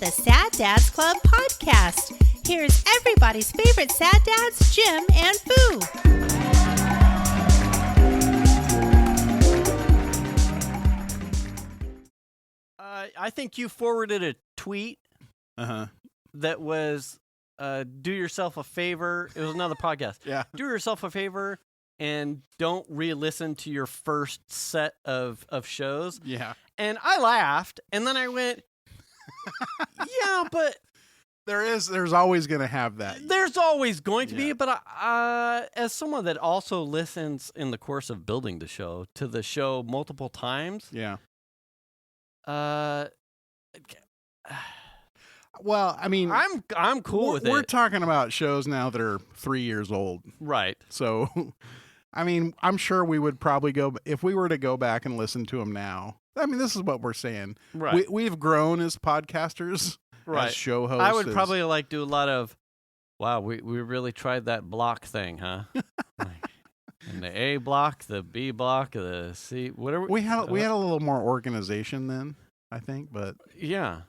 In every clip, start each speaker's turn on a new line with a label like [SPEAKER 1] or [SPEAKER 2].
[SPEAKER 1] the Sad Dads Club podcast. Here's everybody's favorite sad dads, Jim and Boo.
[SPEAKER 2] I think you forwarded a tweet that was, do yourself a favor. It was another podcast.
[SPEAKER 3] Yeah.
[SPEAKER 2] Do yourself a favor and don't re-listen to your first set of shows.
[SPEAKER 3] Yeah.
[SPEAKER 2] And I laughed, and then I went, yeah, but
[SPEAKER 3] There's always going to have that.
[SPEAKER 2] there's always going to be. But as someone that also listens in the course of building the show multiple times,
[SPEAKER 3] Yeah.
[SPEAKER 2] uh,
[SPEAKER 3] Well, I mean,
[SPEAKER 2] I'm cool with it.
[SPEAKER 3] We're talking about shows now that are 3 years old.
[SPEAKER 2] Right.
[SPEAKER 3] So, I mean, I'm sure we would probably if we were to go back and listen to them now. I mean, this is what we're saying.
[SPEAKER 2] Right.
[SPEAKER 3] We've grown as podcasters,
[SPEAKER 2] Right.
[SPEAKER 3] as show hosts.
[SPEAKER 2] I would probably do a lot of, wow, we really tried that block thing, huh? And the A block, the B block, the C, whatever.
[SPEAKER 3] we had a little more organization then, I think, but
[SPEAKER 2] Yeah.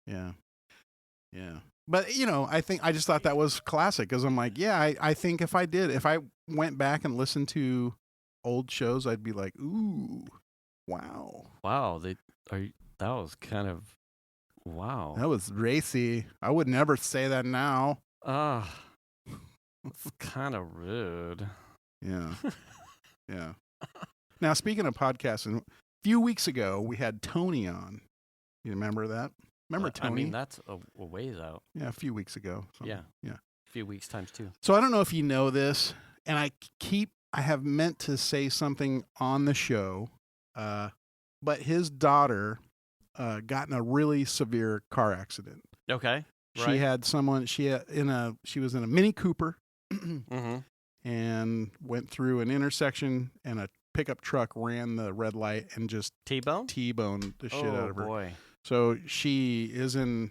[SPEAKER 3] yeah. But I just thought that was classic because I'm like, yeah, I think if I went back and listened to old shows, I'd be like, ooh, wow.
[SPEAKER 2] Wow. That was kind of, wow.
[SPEAKER 3] That was racy. I would never say that now.
[SPEAKER 2] It's kind of rude.
[SPEAKER 3] Yeah. Yeah. Now, speaking of podcasting, a few weeks ago, we had Tony on. You remember that? Remember Tony?
[SPEAKER 2] I mean, that's a ways out.
[SPEAKER 3] Yeah, a few weeks ago.
[SPEAKER 2] Yeah.
[SPEAKER 3] Yeah.
[SPEAKER 2] A few weeks times 2.
[SPEAKER 3] So I don't know if you know this, and I have meant to say something on the show, but his daughter got in a really severe car accident.
[SPEAKER 2] Okay.
[SPEAKER 3] She
[SPEAKER 2] Right.
[SPEAKER 3] had someone. She was in a Mini Cooper,
[SPEAKER 2] Mm-hmm.
[SPEAKER 3] and went through an intersection, and a pickup truck ran the red light and just
[SPEAKER 2] T-bone?
[SPEAKER 3] T-boned the shit out of her.
[SPEAKER 2] Oh, boy.
[SPEAKER 3] So she was in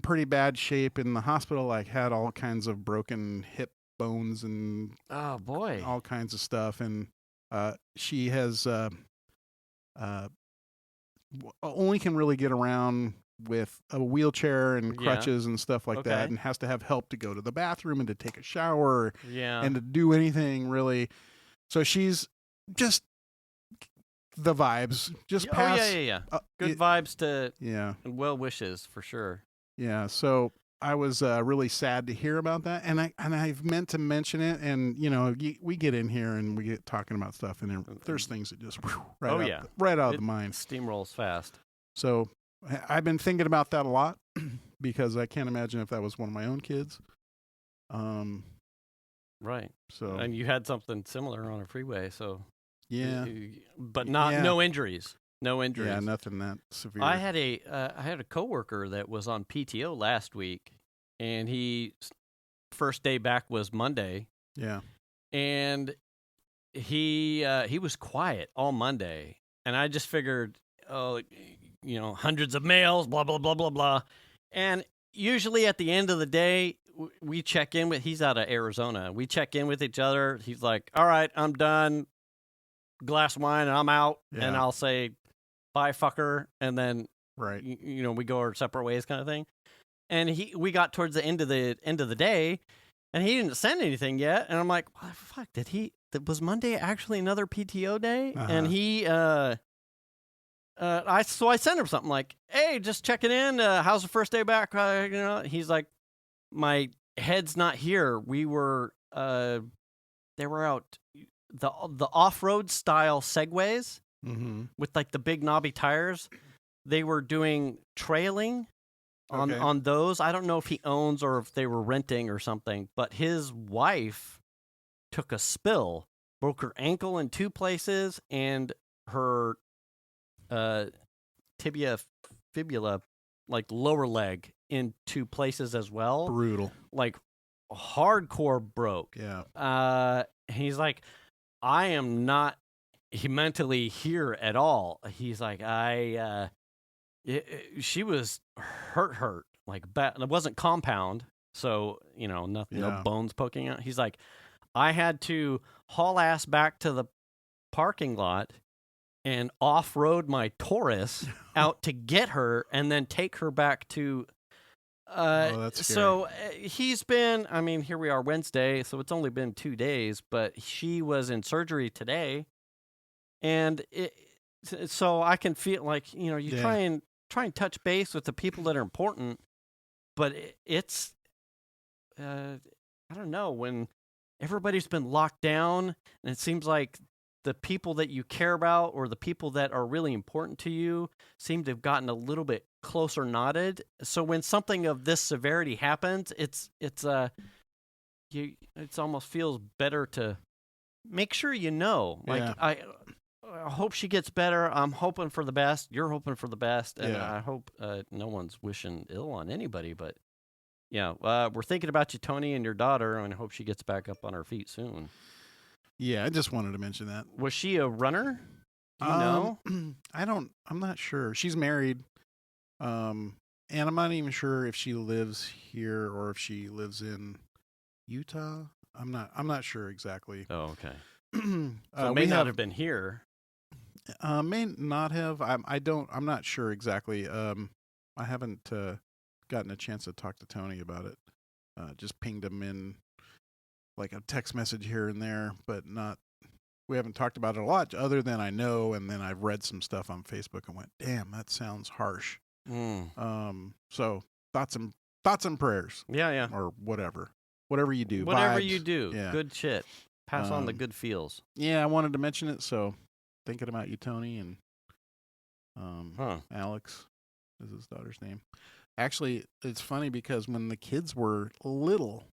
[SPEAKER 3] pretty bad shape in the hospital. Like, had all kinds of broken hip bones and
[SPEAKER 2] Oh, boy.
[SPEAKER 3] all kinds of stuff, and she has only can really get around with a wheelchair and
[SPEAKER 2] Yeah.
[SPEAKER 3] crutches and stuff like that,
[SPEAKER 2] Okay.
[SPEAKER 3] and has to have help to go to the bathroom and to take a shower
[SPEAKER 2] Yeah.
[SPEAKER 3] and to do anything really. So she's just the vibes, just pass.
[SPEAKER 2] Yeah. Good
[SPEAKER 3] it-
[SPEAKER 2] vibes to
[SPEAKER 3] Yeah,
[SPEAKER 2] and well wishes for sure.
[SPEAKER 3] yeah. So I was really sad to hear about that, and I've meant to mention it, and we get in here and we get talking about stuff, and there's things that just right out of the mind.
[SPEAKER 2] Steamrolls fast.
[SPEAKER 3] So I've been thinking about that a lot because I can't imagine if that was one of my own kids.
[SPEAKER 2] Right.
[SPEAKER 3] So
[SPEAKER 2] And you had something similar on a freeway, so
[SPEAKER 3] yeah,
[SPEAKER 2] but
[SPEAKER 3] Yeah.
[SPEAKER 2] no injuries. No injuries.
[SPEAKER 3] yeah, nothing that severe.
[SPEAKER 2] I had a coworker that was on PTO last week, and first day back was Monday,
[SPEAKER 3] Yeah,
[SPEAKER 2] and he was quiet all Monday, and I just figured, hundreds of males, blah blah blah blah blah, and usually at the end of the day, we check in with. He's out of Arizona. We check in with each other. He's like, "All right, I'm done. Glass of wine, and I'm out."
[SPEAKER 3] Yeah.
[SPEAKER 2] And I'll say, "Bye, fucker," and then
[SPEAKER 3] right.
[SPEAKER 2] we go our separate ways, kind of thing. And we got towards the end of the day, and he didn't send anything yet. And I'm like, "What the fuck? Was Monday actually another PTO day?"
[SPEAKER 3] Uh-huh.
[SPEAKER 2] And he I sent him something like, "Hey, just checking in. How's the first day back?" He's like, "My head's not here. We were they were out the off-road style Segways
[SPEAKER 3] Mm-hmm.
[SPEAKER 2] with like the big knobby tires. They were doing trailing
[SPEAKER 3] Okay.
[SPEAKER 2] on those. I don't know if he owns or if they were renting or something, but his wife took a spill, broke her ankle in 2 places, and her tibia fibula, like lower leg, in 2 places as well.
[SPEAKER 3] Brutal.
[SPEAKER 2] Like hardcore broke.
[SPEAKER 3] Yeah.
[SPEAKER 2] He's like, I am not mentally here at all. He's like, she was hurt, like bad. It wasn't compound, so nothing, no
[SPEAKER 3] Yeah.
[SPEAKER 2] bones poking out. He's like, I had to haul ass back to the parking lot and off-road my Taurus out to get her and then take her back to
[SPEAKER 3] that's scary.
[SPEAKER 2] so he's been, I mean, here we are Wednesday, so it's only been 2 days, but she was in surgery today. And so I can feel like, you
[SPEAKER 3] Yeah.
[SPEAKER 2] try and touch base with the people that are important, but it's I don't know, when everybody's been locked down and it seems like the people that you care about or the people that are really important to you seem to have gotten a little bit closer knotted. So when something of this severity happens, it's almost feels better to make sure you know. Like
[SPEAKER 3] Yeah.
[SPEAKER 2] I hope she gets better. I'm hoping for the best. You're hoping for the best, and
[SPEAKER 3] Yeah.
[SPEAKER 2] I hope no one's wishing ill on anybody. But yeah, we're thinking about you, Tony, and your daughter, and I hope she gets back up on her feet soon.
[SPEAKER 3] Yeah, I just wanted to mention that.
[SPEAKER 2] Was she a runner? Do you know?
[SPEAKER 3] I'm not sure. She's married. And I'm not even sure if she lives here or if she lives in Utah. I'm not sure exactly.
[SPEAKER 2] Oh, okay.
[SPEAKER 3] So
[SPEAKER 2] So it may not have been here.
[SPEAKER 3] may not have. I'm not sure exactly. I haven't gotten a chance to talk to Tony about it. Just pinged him in like a text message here and there, but not. We haven't talked about it a lot, other than I know, and then I've read some stuff on Facebook and went, "Damn, that sounds harsh." So thoughts and prayers,
[SPEAKER 2] Yeah.
[SPEAKER 3] or whatever you do,
[SPEAKER 2] Whatever
[SPEAKER 3] vibes.
[SPEAKER 2] you do,
[SPEAKER 3] Yeah.
[SPEAKER 2] good shit. Pass on the
[SPEAKER 3] Um,
[SPEAKER 2] good feels.
[SPEAKER 3] Yeah, I wanted to mention it, so thinking about you, Tony, and
[SPEAKER 2] Huh.
[SPEAKER 3] Alex is his daughter's name. Actually, it's funny because when the kids were little,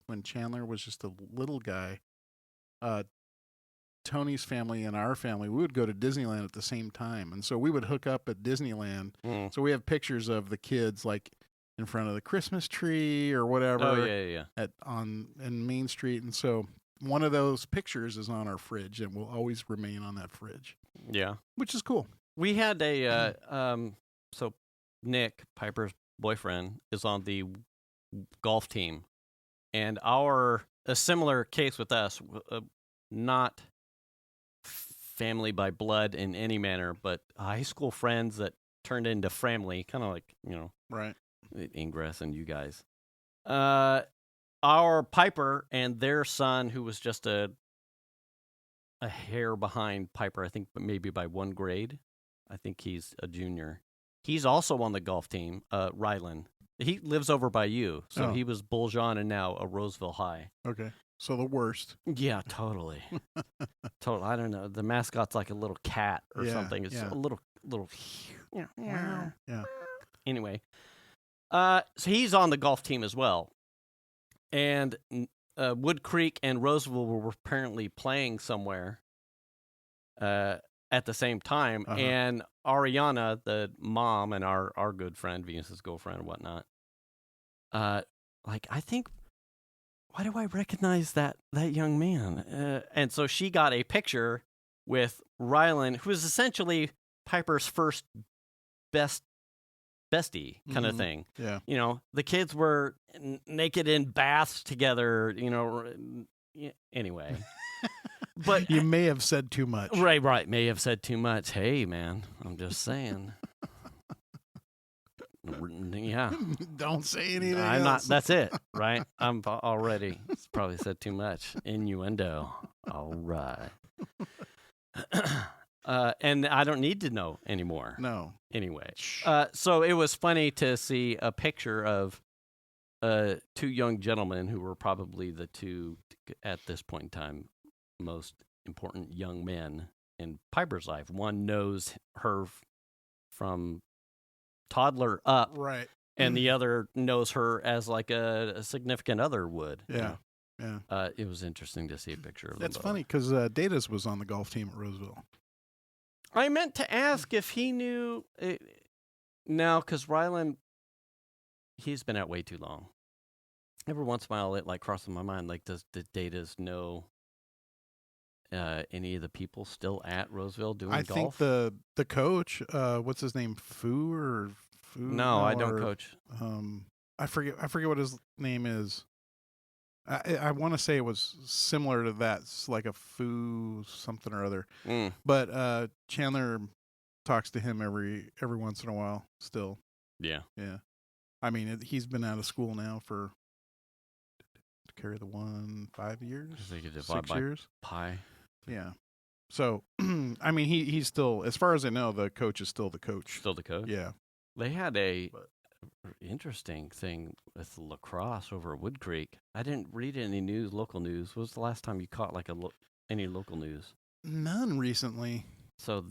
[SPEAKER 3] when Chandler was just a little guy, Tony's family and our family, we would go to Disneyland at the same time. And so we would hook up at Disneyland.
[SPEAKER 2] Mm.
[SPEAKER 3] So we have pictures of the kids like in front of the Christmas tree or whatever
[SPEAKER 2] Oh, yeah.
[SPEAKER 3] in Main Street. And so one of those pictures is on our fridge and will always remain on that fridge,
[SPEAKER 2] Yeah.
[SPEAKER 3] which is cool.
[SPEAKER 2] We had a so Nick, Piper's boyfriend, is on the golf team, and a similar case with us, not family by blood in any manner, but high school friends that turned into family, kind of like,
[SPEAKER 3] Right.
[SPEAKER 2] Ingress and you guys. Our Piper and their son, who was just a hair behind Piper, I think maybe by 1 grade. I think he's a junior. He's also on the golf team, Rylan. He lives over by you, so
[SPEAKER 3] Oh.
[SPEAKER 2] he was Bulljon and now a Roseville High.
[SPEAKER 3] Okay. So the worst.
[SPEAKER 2] Yeah, totally. Totally. I don't know. The mascot's like a little cat or
[SPEAKER 3] Yeah,
[SPEAKER 2] something. It's
[SPEAKER 3] yeah.
[SPEAKER 2] a little.
[SPEAKER 3] Yeah.
[SPEAKER 2] Anyway, so he's on the golf team as well, and Wood Creek and Roseville were apparently playing somewhere at the same time,
[SPEAKER 3] Uh-huh.
[SPEAKER 2] and Ariana, the mom and our good friend, Venus's girlfriend and whatnot, like, I think, why do I recognize that young man? And so she got a picture with Rylan, who is essentially Piper's first bestie kind of
[SPEAKER 3] Mhm.
[SPEAKER 2] thing.
[SPEAKER 3] Yeah.
[SPEAKER 2] The kids were naked in baths together, anyway. But
[SPEAKER 3] You may have said too much.
[SPEAKER 2] right, may have said too much. Hey, man, I'm just saying. Yeah.
[SPEAKER 3] Don't say anything
[SPEAKER 2] I'm not.
[SPEAKER 3] else.
[SPEAKER 2] That's it, right? I'm already probably said too much innuendo. All right. And I don't need to know anymore.
[SPEAKER 3] No.
[SPEAKER 2] Anyway,
[SPEAKER 3] Shh.
[SPEAKER 2] so it was funny to see a picture of 2 young gentlemen who were probably the 2 at this point in time most important young men in Piper's life. One knows her from toddler up,
[SPEAKER 3] Right.
[SPEAKER 2] and the other knows her as like a significant other would.
[SPEAKER 3] Yeah. Yeah.
[SPEAKER 2] It was interesting to see a picture of them.
[SPEAKER 3] That's
[SPEAKER 2] both.
[SPEAKER 3] funny because Data's was on the golf team at Roseville.
[SPEAKER 2] I meant to ask if he knew. Now, because Rylan, he's been out way too long. Every once in a while, it like crosses my mind, like, does the Datas know any of the people still at Roseville doing
[SPEAKER 3] I
[SPEAKER 2] golf?
[SPEAKER 3] think the coach, what's his name, Foo?
[SPEAKER 2] No, I don't coach.
[SPEAKER 3] I forget what his name is. I want to say it was similar to that. It's like a foo something or other.
[SPEAKER 2] Mm,
[SPEAKER 3] But Chandler talks to him every once in a while. Still,
[SPEAKER 2] yeah.
[SPEAKER 3] yeah. I mean, he's been out of school now for to carry the 5 years,
[SPEAKER 2] So you could divide
[SPEAKER 3] 6
[SPEAKER 2] by
[SPEAKER 3] years.
[SPEAKER 2] pi.
[SPEAKER 3] Yeah. So, I mean, he's still, as far as I know, the coach is still the coach.
[SPEAKER 2] Still the coach.
[SPEAKER 3] Yeah.
[SPEAKER 2] They had a
[SPEAKER 3] But-
[SPEAKER 2] interesting thing with lacrosse over at Wood Creek. I didn't read any local news. When was the last time you caught like any local news?
[SPEAKER 3] None recently.
[SPEAKER 2] So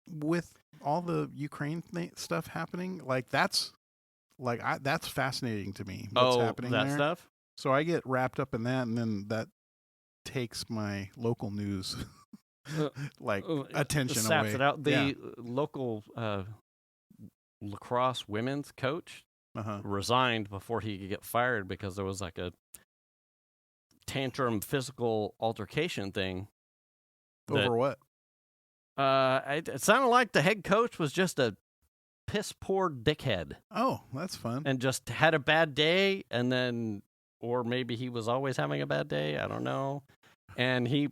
[SPEAKER 3] With all the Ukraine stuff happening, that's fascinating to me. What's happening
[SPEAKER 2] that
[SPEAKER 3] there?
[SPEAKER 2] stuff.
[SPEAKER 3] So I get wrapped up in that, and then that takes my local news attention
[SPEAKER 2] Saps
[SPEAKER 3] away.
[SPEAKER 2] it out. The
[SPEAKER 3] Yeah.
[SPEAKER 2] local lacrosse women's coach
[SPEAKER 3] Uh-huh.
[SPEAKER 2] resigned before he could get fired because there was like a tantrum physical altercation thing. that-
[SPEAKER 3] Over what?
[SPEAKER 2] It sounded like the head coach was just a piss poor dickhead
[SPEAKER 3] Oh, that's fun.
[SPEAKER 2] and just had a bad day, and then, or maybe he was always having a bad day. I don't know. And he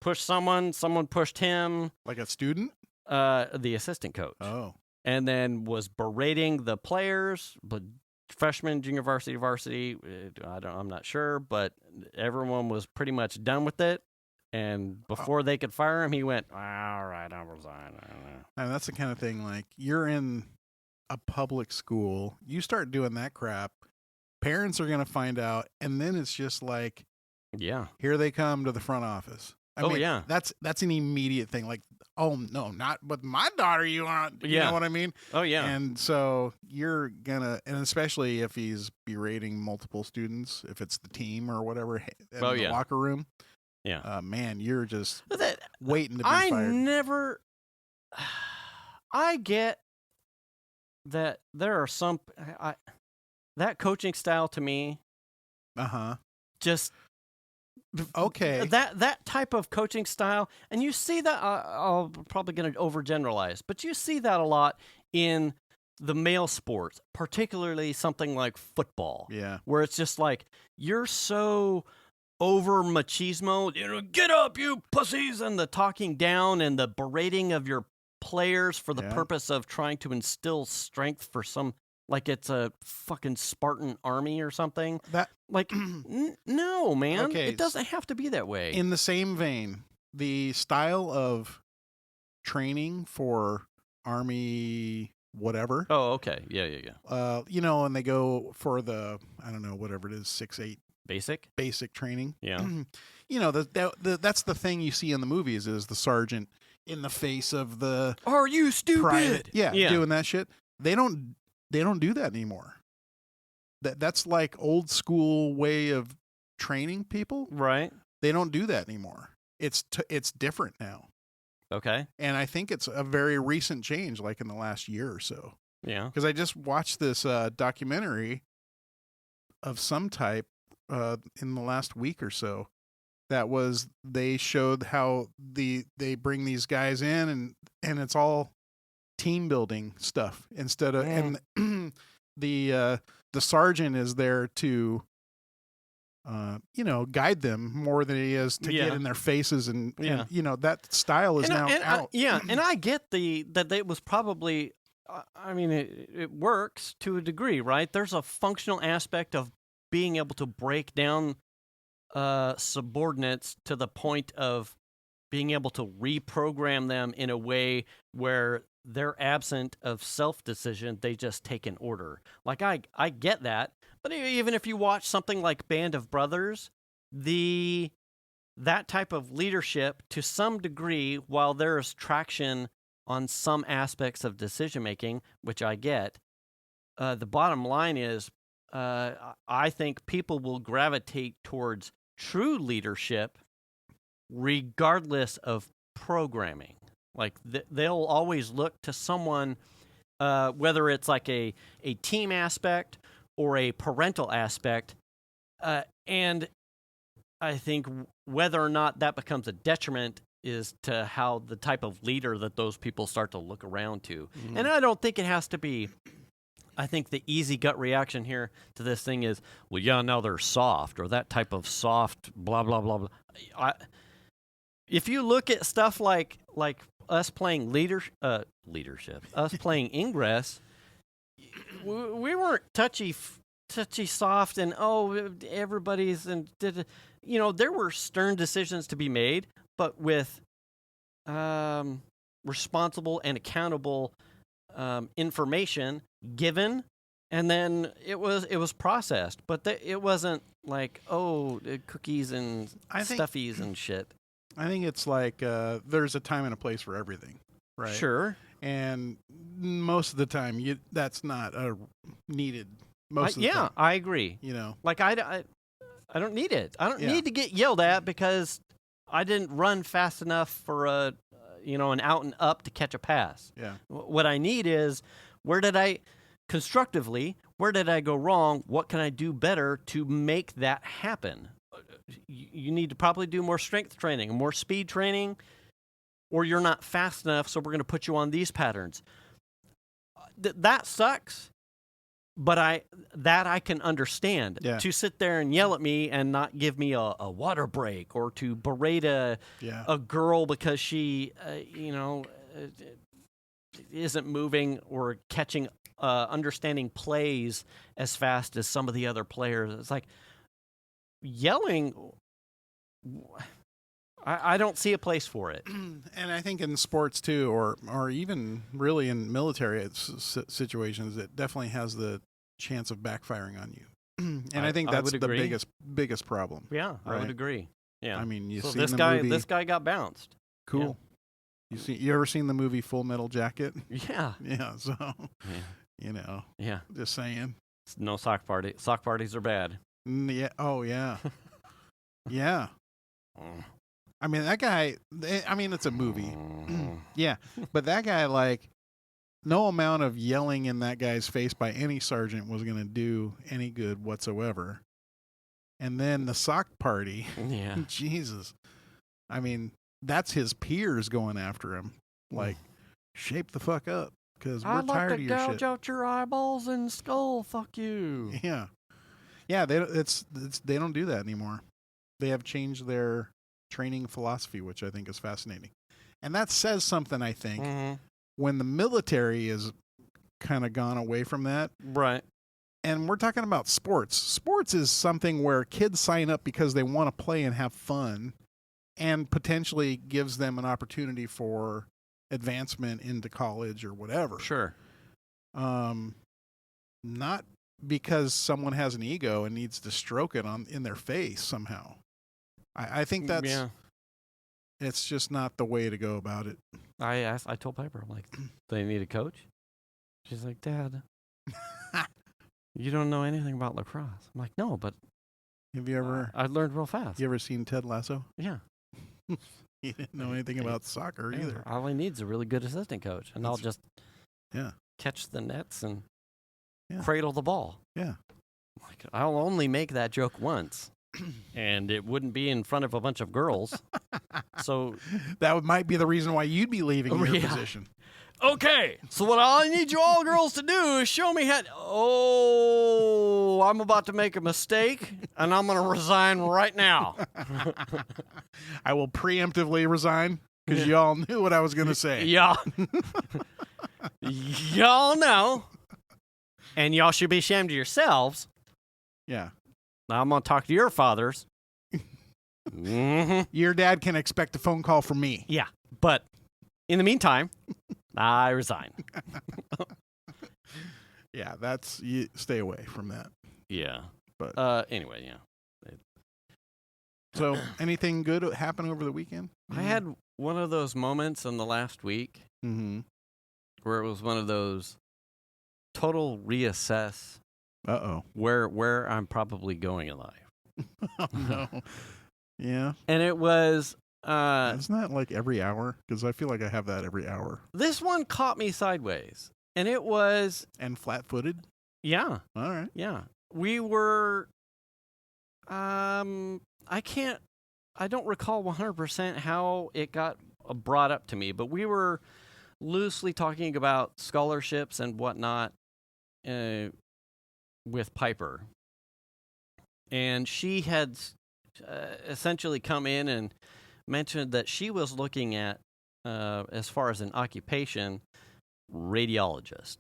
[SPEAKER 2] pushed someone pushed him,
[SPEAKER 3] Like a student?
[SPEAKER 2] the assistant coach,
[SPEAKER 3] Oh.
[SPEAKER 2] and then was berating the players, but freshman, junior varsity. I'm not sure, but everyone was pretty much done with it. And before they could fire him, he went, "All right, I'll resign." I don't know.
[SPEAKER 3] And that's the kind of thing, like, you're in a public school, you start doing that crap, parents are going to find out, and then it's just like,
[SPEAKER 2] Yeah.
[SPEAKER 3] here they come to the front office. I
[SPEAKER 2] Oh,
[SPEAKER 3] mean,
[SPEAKER 2] yeah.
[SPEAKER 3] That's an immediate thing. Like, oh, no, not with my daughter, you aren't. You
[SPEAKER 2] Yeah.
[SPEAKER 3] know what I mean?
[SPEAKER 2] Oh, yeah.
[SPEAKER 3] And so you're going to, and especially if he's berating multiple students, if it's the team or whatever, in
[SPEAKER 2] Oh,
[SPEAKER 3] the
[SPEAKER 2] yeah.
[SPEAKER 3] locker room,
[SPEAKER 2] Yeah.
[SPEAKER 3] man, you're just
[SPEAKER 2] That-
[SPEAKER 3] waiting to be
[SPEAKER 2] I
[SPEAKER 3] fired.
[SPEAKER 2] never. I get that there are some. That coaching style to me
[SPEAKER 3] Uh-huh.
[SPEAKER 2] just.
[SPEAKER 3] Okay.
[SPEAKER 2] That type of coaching style, and you see that. I'm probably going to overgeneralize, but you see that a lot in the male sports, particularly something like football,
[SPEAKER 3] Yeah.
[SPEAKER 2] where it's just like you're so over machismo, get up, you pussies, and the talking down and the berating of your players for the
[SPEAKER 3] Yeah.
[SPEAKER 2] purpose of trying to instill strength for some, like it's a fucking Spartan army or something.
[SPEAKER 3] That
[SPEAKER 2] Like, no, man,
[SPEAKER 3] Okay,
[SPEAKER 2] it doesn't have to be that way.
[SPEAKER 3] in the same vein, the style of training for Army whatever,
[SPEAKER 2] Oh, okay, yeah.
[SPEAKER 3] and they go for the, I don't know, whatever it is, 6-8
[SPEAKER 2] Basic,
[SPEAKER 3] basic training.
[SPEAKER 2] yeah.
[SPEAKER 3] That's the thing you see in the movies is the sergeant in the face of the
[SPEAKER 2] Are you stupid?
[SPEAKER 3] private, doing that shit. They don't do that anymore. That's like old school way of training people.
[SPEAKER 2] Right.
[SPEAKER 3] They don't do that anymore. It's different now.
[SPEAKER 2] Okay.
[SPEAKER 3] And I think it's a very recent change, like in the last year or so.
[SPEAKER 2] Yeah.
[SPEAKER 3] Because I just watched this documentary of some type in the last week or so. They showed how they bring these guys in and it's all team building stuff instead of and the sergeant is there to guide them more than he is to get in their faces and that style is now out.
[SPEAKER 2] And I get that it was probably. I mean, it works to a degree, right? There's a functional aspect of being able to break down subordinates to the point of being able to reprogram them in a way where they're absent of self-decision. They just take an order. Like, I get that. But even if you watch something like Band of Brothers, that type of leadership, to some degree, while there's traction on some aspects of decision-making, which I get, the bottom line is I think people will gravitate towards true leadership regardless of programming. Like, they'll always look to someone, whether it's like a team aspect or a parental aspect, and I think whether or not that becomes a detriment is to how the type of leader that those people start to look around to.
[SPEAKER 3] Mhm.
[SPEAKER 2] And I don't think it has to be I think the easy gut reaction here to this thing is, well, yeah, now they're soft, or that type of soft, blah blah blah blah. If you look at stuff like us playing leadership, us playing Ingress, we weren't touchy soft, and everybody's and there were stern decisions to be made, but with responsible and accountable information given, and then it was processed. But it wasn't like cookies and stuffies and shit.
[SPEAKER 3] I think it's like there's a time and a place for everything, right?
[SPEAKER 2] Sure.
[SPEAKER 3] And most of the time, that's not needed. Most of the time.
[SPEAKER 2] I agree.
[SPEAKER 3] Like
[SPEAKER 2] I don't need it. I don't need to get yelled at because I didn't run fast enough for an out and up to catch a pass.
[SPEAKER 3] Yeah.
[SPEAKER 2] What I need is where did I go wrong? What can I do better to make that happen? You need to probably do more strength training, more speed training, or you're not fast enough, so we're going to put you on these patterns. That sucks, but I can understand.
[SPEAKER 3] Yeah.
[SPEAKER 2] To sit there and yell at me and not give me a water break, or to berate a girl because she isn't moving or catching understanding plays as fast as some of the other players. It's like yelling. I don't see a place for it.
[SPEAKER 3] And I think in sports too, or even really in military situations, it definitely has the chance of backfiring on you. And I think that's the biggest problem.
[SPEAKER 2] Yeah, right? I would agree. Yeah.
[SPEAKER 3] I mean,
[SPEAKER 2] so this guy got bounced.
[SPEAKER 3] Cool. Yeah. You ever seen the movie Full Metal Jacket?
[SPEAKER 2] Yeah.
[SPEAKER 3] Yeah. So,
[SPEAKER 2] Yeah.
[SPEAKER 3] Just saying.
[SPEAKER 2] No sock party. Sock parties are bad.
[SPEAKER 3] Yeah. Oh, yeah. Yeah. I mean, that guy, it's a movie. Yeah. But that guy, no amount of yelling in that guy's face by any sergeant was going to do any good whatsoever. And then the sock party.
[SPEAKER 2] Yeah.
[SPEAKER 3] Jesus. I mean, that's his peers going after him. Shape the fuck up, because we're tired of your shit.
[SPEAKER 2] I'd like to gouge out your eyeballs and skull. Fuck you.
[SPEAKER 3] Yeah. Yeah, they don't do that anymore. They have changed their training philosophy, which I think is fascinating. And that says something, I think, when the military is kind of gone away from that.
[SPEAKER 2] Right.
[SPEAKER 3] And we're talking about sports. Sports is something where kids sign up because they want to play and have fun, and potentially gives them an opportunity for advancement into college or whatever.
[SPEAKER 2] Sure.
[SPEAKER 3] Not because someone has an ego and needs to stroke it in their face somehow. I think that's it's just not the way to go about it.
[SPEAKER 2] I told Piper, I'm like, they need a coach? She's like, Dad, you don't know anything about lacrosse. I'm like, no, but
[SPEAKER 3] have you ever
[SPEAKER 2] I learned real fast.
[SPEAKER 3] You ever seen Ted Lasso?
[SPEAKER 2] Yeah.
[SPEAKER 3] He didn't know anything about soccer either.
[SPEAKER 2] All he needs is a really good assistant coach, and I'll just catch the nets and cradle the ball.
[SPEAKER 3] Yeah.
[SPEAKER 2] Like, I'll only make that joke once, and it wouldn't be in front of a bunch of girls. So
[SPEAKER 3] that might be the reason why you'd be leaving your position.
[SPEAKER 2] Okay, so what I need you all girls to do is show me how. I'm about to make a mistake, and I'm going to resign right now.
[SPEAKER 3] I will preemptively resign because y'all knew what I was going to say.
[SPEAKER 2] Y'all know, and y'all should be ashamed of yourselves.
[SPEAKER 3] Yeah.
[SPEAKER 2] Now I'm going to talk to your fathers.
[SPEAKER 3] Your dad can expect a phone call from me.
[SPEAKER 2] Yeah, but in the meantime, I resign.
[SPEAKER 3] Yeah, you stay away from that.
[SPEAKER 2] Yeah.
[SPEAKER 3] But
[SPEAKER 2] anyway, yeah.
[SPEAKER 3] So, anything good happen over the weekend?
[SPEAKER 2] I had one of those moments in the last week where it was one of those total reassess. Where I'm probably going in life.
[SPEAKER 3] Oh, no. Yeah.
[SPEAKER 2] And it was.
[SPEAKER 3] Isn't that like every hour? Because I feel like I have that every hour.
[SPEAKER 2] This one caught me sideways. And it was.
[SPEAKER 3] And flat-footed?
[SPEAKER 2] Yeah.
[SPEAKER 3] All right.
[SPEAKER 2] Yeah. We were. I don't recall 100% how it got brought up to me, but we were loosely talking about scholarships and whatnot. with Piper, and she had essentially come in and mentioned that she was looking at, as far as an occupation, radiologist.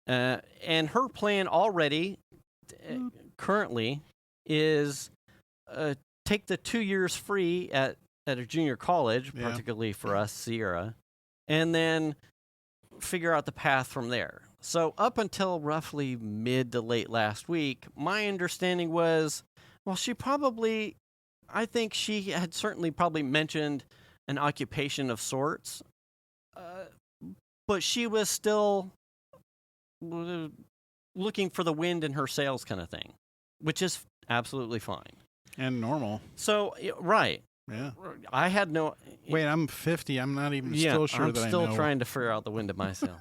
[SPEAKER 2] And her plan already, currently, is take the 2 years free at a junior college,
[SPEAKER 3] Yeah.
[SPEAKER 2] particularly for us, Sierra, and then figure out the path from there. So up until roughly mid to late last week, my understanding was, well, I think she had certainly probably mentioned an occupation of sorts, but she was still looking for the wind in her sails kind of thing, which is absolutely fine.
[SPEAKER 3] And normal.
[SPEAKER 2] So, right.
[SPEAKER 3] Yeah.
[SPEAKER 2] I had no...
[SPEAKER 3] Wait, I'm 50. I'm not even
[SPEAKER 2] Yeah,
[SPEAKER 3] still sure
[SPEAKER 2] I'm
[SPEAKER 3] that I
[SPEAKER 2] still
[SPEAKER 3] know.
[SPEAKER 2] trying to figure out the wind in my sail.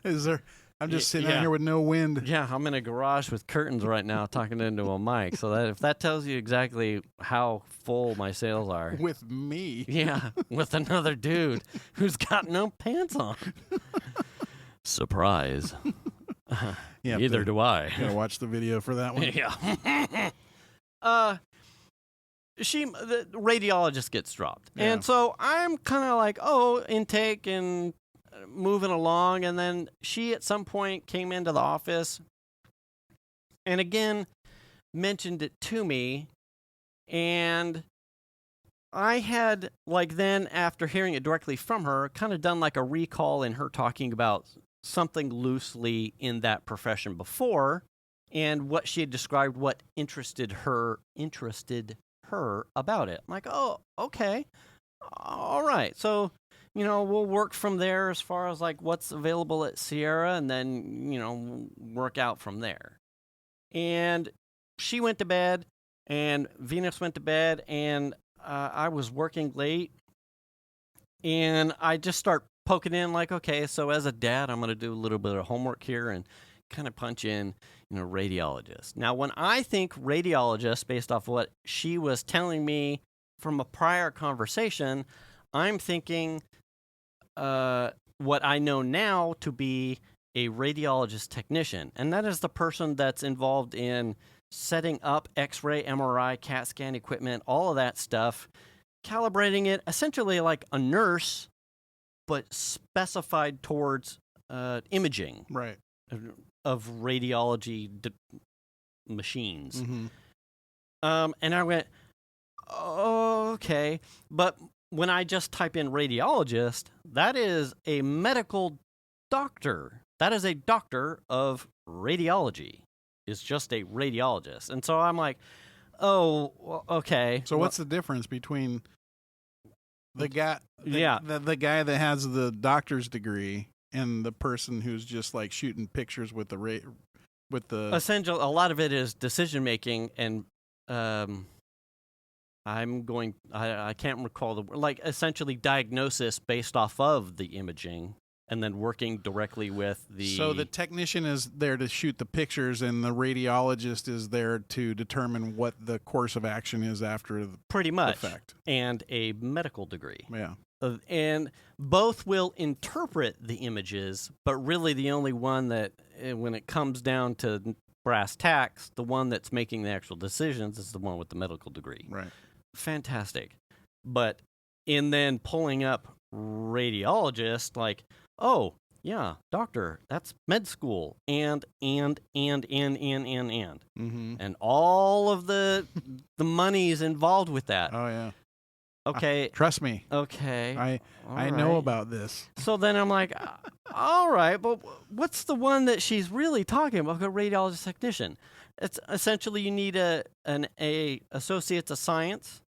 [SPEAKER 3] Is there? I'm just sitting out
[SPEAKER 2] Yeah.
[SPEAKER 3] here with no wind.
[SPEAKER 2] Yeah, I'm in a garage with curtains right now talking into a mic. So that if that tells you exactly how full my sails are.
[SPEAKER 3] With me.
[SPEAKER 2] Yeah, with another dude who's got no pants on. Surprise.
[SPEAKER 3] Yeah,
[SPEAKER 2] Neither do I.
[SPEAKER 3] Gotta watch the video for that one.
[SPEAKER 2] Yeah. The radiologist gets dropped.
[SPEAKER 3] Yeah.
[SPEAKER 2] And so I'm kind of like, intake and moving along. And then she at some point came into the office and again mentioned it to me. And I had, like, then after hearing it directly from her, kind of done like a recall in her talking about something loosely in that profession before and what she had described, what interested her about it. I'm like, oh, okay. All right. So, we'll work from there as far as like what's available at Sierra and then, work out from there. And she went to bed and Venus went to bed and I was working late and I just start poking in like, okay, so as a dad, I'm going to do a little bit of homework here and kind of punch in, radiologist. Now, when I think radiologist, based off what she was telling me from a prior conversation, I'm thinking what I know now to be a radiologist technician. And that is the person that's involved in setting up X-ray, MRI, CAT scan equipment, all of that stuff, calibrating it, essentially like a nurse, but specified towards imaging.
[SPEAKER 3] Right.
[SPEAKER 2] Of radiology machines.
[SPEAKER 3] Mm-hmm.
[SPEAKER 2] And I went, oh, okay. But when I just type in radiologist, that is a medical doctor. That is a doctor of radiology. It's just a radiologist. And so I'm like, oh, well, okay.
[SPEAKER 3] So what's the difference between the guy,
[SPEAKER 2] Yeah.
[SPEAKER 3] the guy that has the doctor's degree and the person who's just like shooting pictures with the
[SPEAKER 2] essentially, a lot of it is decision making, and I can't recall the word, like essentially diagnosis based off of the imaging, and then working directly with the.
[SPEAKER 3] So the technician is there to shoot the pictures, and the radiologist is there to determine what the course of action is after the
[SPEAKER 2] pretty much
[SPEAKER 3] fact.
[SPEAKER 2] And a medical degree.
[SPEAKER 3] Yeah.
[SPEAKER 2] And both will interpret the images, but really the only one that, when it comes down to brass tacks, the one that's making the actual decisions is the one with the medical degree.
[SPEAKER 3] Right.
[SPEAKER 2] Fantastic. But in then pulling up radiologist, like, oh, yeah, doctor, that's med school, and.
[SPEAKER 3] Mm-hmm.
[SPEAKER 2] And all of the monies involved with that.
[SPEAKER 3] Oh yeah.
[SPEAKER 2] Okay.
[SPEAKER 3] Trust me.
[SPEAKER 2] Okay.
[SPEAKER 3] I
[SPEAKER 2] All
[SPEAKER 3] know
[SPEAKER 2] right.
[SPEAKER 3] about this.
[SPEAKER 2] So then I'm like, all right, but what's the one that she's really talking about? A radiologist technician. It's essentially you need an associates of science,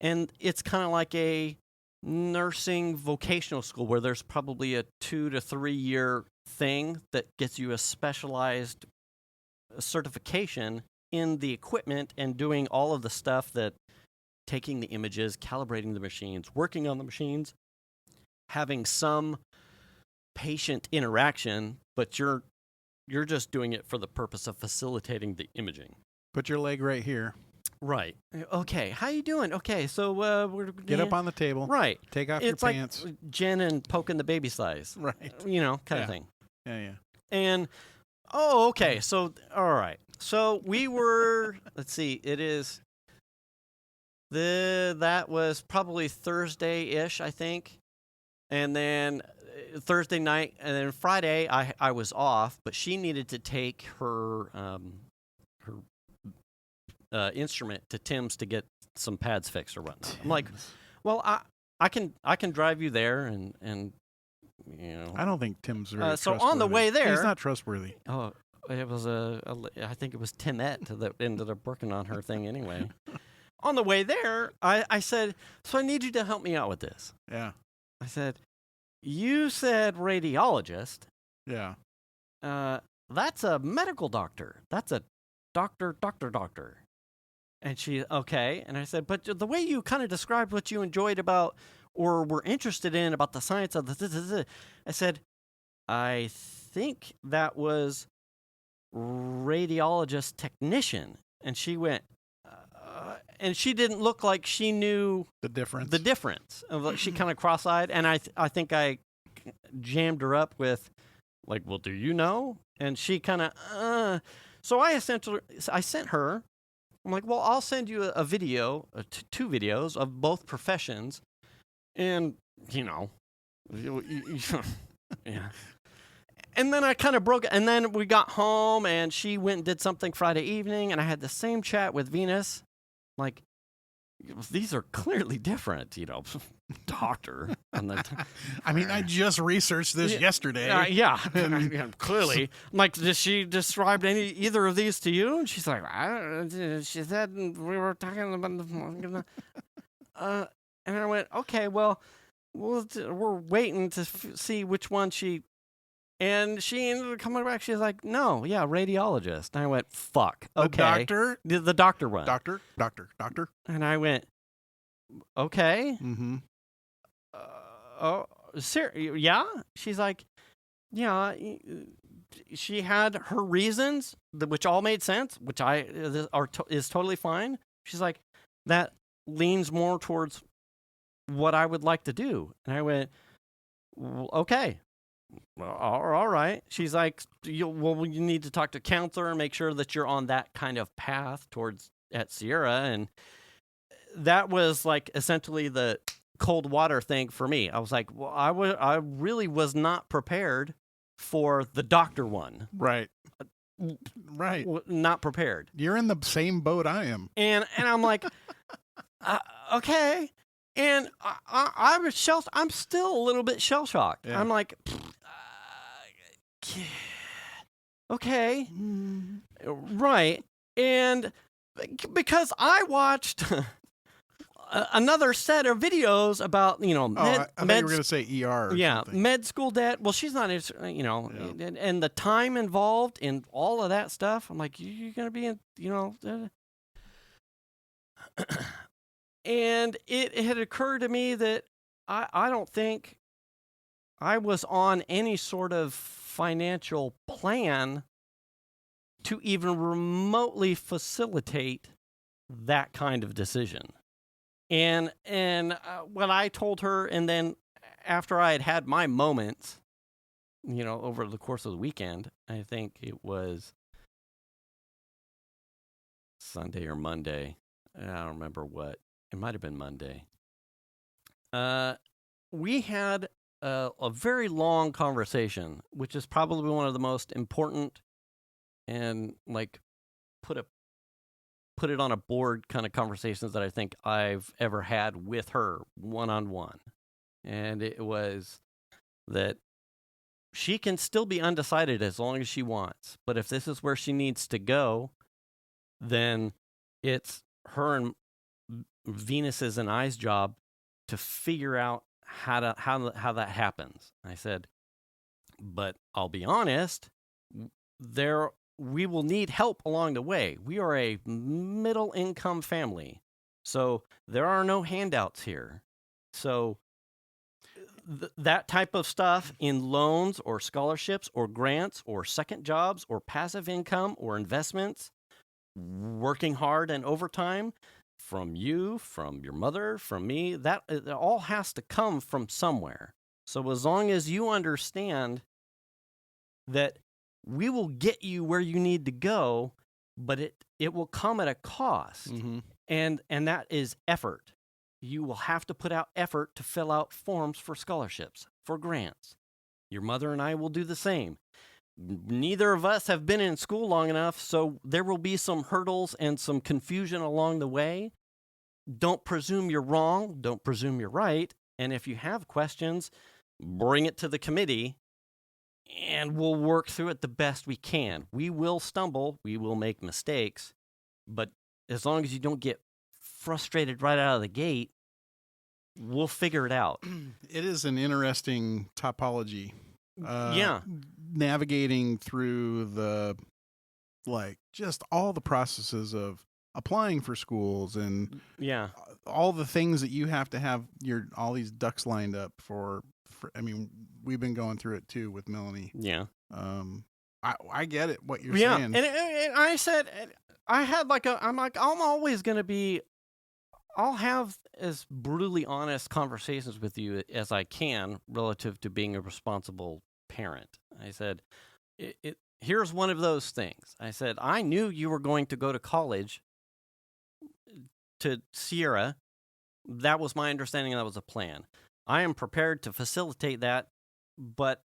[SPEAKER 2] and it's kind of like a nursing vocational school where there's probably a 2 to 3 year thing that gets you a specialized certification in the equipment and doing all of the stuff that taking the images, calibrating the machines, working on the machines, having some patient interaction, but you're just doing it for the purpose of facilitating the imaging.
[SPEAKER 3] Put your leg right here.
[SPEAKER 2] Right. Okay. How you doing? Okay. So we're
[SPEAKER 3] Get up on the table.
[SPEAKER 2] Right.
[SPEAKER 3] Take off
[SPEAKER 2] It's
[SPEAKER 3] your
[SPEAKER 2] like
[SPEAKER 3] pants.
[SPEAKER 2] Jen and poking the baby size.
[SPEAKER 3] Right.
[SPEAKER 2] Kind
[SPEAKER 3] Yeah.
[SPEAKER 2] of thing.
[SPEAKER 3] Yeah, yeah.
[SPEAKER 2] And Oh, okay. So, all right. So we were. Let's see. It is. That was probably Thursday-ish, I think, and then Thursday night, and then Friday I was off, but she needed to take her instrument to Tim's to get some pads fixed or whatnot. I'm like, well, I can drive you there, and you know.
[SPEAKER 3] I don't think Tim's very
[SPEAKER 2] So on the
[SPEAKER 3] trustworthy.
[SPEAKER 2] way there,
[SPEAKER 3] he's not trustworthy.
[SPEAKER 2] Oh, it was I think it was Timette that ended up working on her thing anyway. On the way there, I said, so I need you to help me out with this.
[SPEAKER 3] Yeah,
[SPEAKER 2] I said, you said radiologist.
[SPEAKER 3] yeah.
[SPEAKER 2] That's a medical doctor. That's a doctor. And she, okay. And I said, but the way you kind of described what you enjoyed about or were interested in about the science of the, I said, I think that was radiologist technician. And she went, and she didn't look like she knew
[SPEAKER 3] The difference.
[SPEAKER 2] She kind of cross-eyed, and I think I jammed her up with, like, well, do you know? And she kind of, so I sent her. I'm like, well, I'll send you a video, two videos of both professions, and yeah. And then I kind of broke it. And then we got home, and she went and did something Friday evening, and I had the same chat with Venus. Like, these are clearly different, doctor. And
[SPEAKER 3] I mean, I just researched this yesterday.
[SPEAKER 2] Yeah, clearly. I'm like, did she describe either of these to you? And she's like, she said we were talking about. And I went, okay, well, we're waiting to see which one she. And she ended up coming back. She's like, no, yeah, radiologist. And I went, fuck. Okay.
[SPEAKER 3] The doctor?
[SPEAKER 2] The doctor one.
[SPEAKER 3] Doctor.
[SPEAKER 2] And I went, okay.
[SPEAKER 3] Mm-hmm.
[SPEAKER 2] Yeah? She's like, yeah. She had her reasons, which all made sense, which is totally fine. She's like, that leans more towards what I would like to do. And I went, okay. Well, all right. She's like, you need to talk to a counselor and make sure that you're on that kind of path towards at Sierra. And that was like essentially the cold water thing for me. I was like, well, I really was not prepared for the doctor one.
[SPEAKER 3] Right.
[SPEAKER 2] Not prepared.
[SPEAKER 3] You're in the same boat I am.
[SPEAKER 2] And I'm like, okay. And I was I'm still a little bit shell shocked. Yeah. I'm like, okay, right. And because I watched another set of videos about,
[SPEAKER 3] I thought you were going to say ER.
[SPEAKER 2] Yeah,
[SPEAKER 3] something.
[SPEAKER 2] med school debt. Well, she's not, and the time involved in all of that stuff. I'm like, you're going to be in, And it had occurred to me that I don't think I was on any sort of financial plan to even remotely facilitate that kind of decision. And what I told her, and then after I had my moments, over the course of the weekend, I think it was Sunday or Monday. I don't remember what. It might have been Monday. We had a very long conversation, which is probably one of the most important and like put it on a board kind of conversations that I think I've ever had with her one-on-one. And it was that she can still be undecided as long as she wants. But if this is where she needs to go, then it's her and Venus's and I's job to figure out how that happens. I said, but I'll be honest, we will need help along the way. We are a middle income family, so there are no handouts here. So that type of stuff in loans or scholarships or grants or second jobs or passive income or investments, working hard and overtime, from you, from your mother, from me, that it all has to come from somewhere. So as long as you understand that we will get you where you need to go, but it will come at a cost.
[SPEAKER 3] Mm-hmm.
[SPEAKER 2] And that is effort. You will have to put out effort to fill out forms for scholarships, for grants. Your mother and I will do the same. Neither of us have been in school long enough, so there will be some hurdles and some confusion along the way. Don't presume you're wrong. Don't presume you're right. And if you have questions, bring it to the committee, and we'll work through it the best we can. We will stumble. We will make mistakes. But as long as you don't get frustrated right out of the gate, we'll figure it out.
[SPEAKER 3] It is an interesting topology.
[SPEAKER 2] Yeah.
[SPEAKER 3] Navigating through just all the processes of applying for schools and
[SPEAKER 2] Yeah.
[SPEAKER 3] all the things that you have to have all these ducks lined up for. I mean, we've been going through it too with Melanie.
[SPEAKER 2] Yeah.
[SPEAKER 3] I get it, what you're
[SPEAKER 2] Yeah.
[SPEAKER 3] saying.
[SPEAKER 2] And I said, I had I'm always going to be, I'll have as brutally honest conversations with you as I can relative to being a responsible parent. I said, here's one of those things. I said, I knew you were going to go to college to Sierra. That was my understanding. That was a plan. I am prepared to facilitate that, but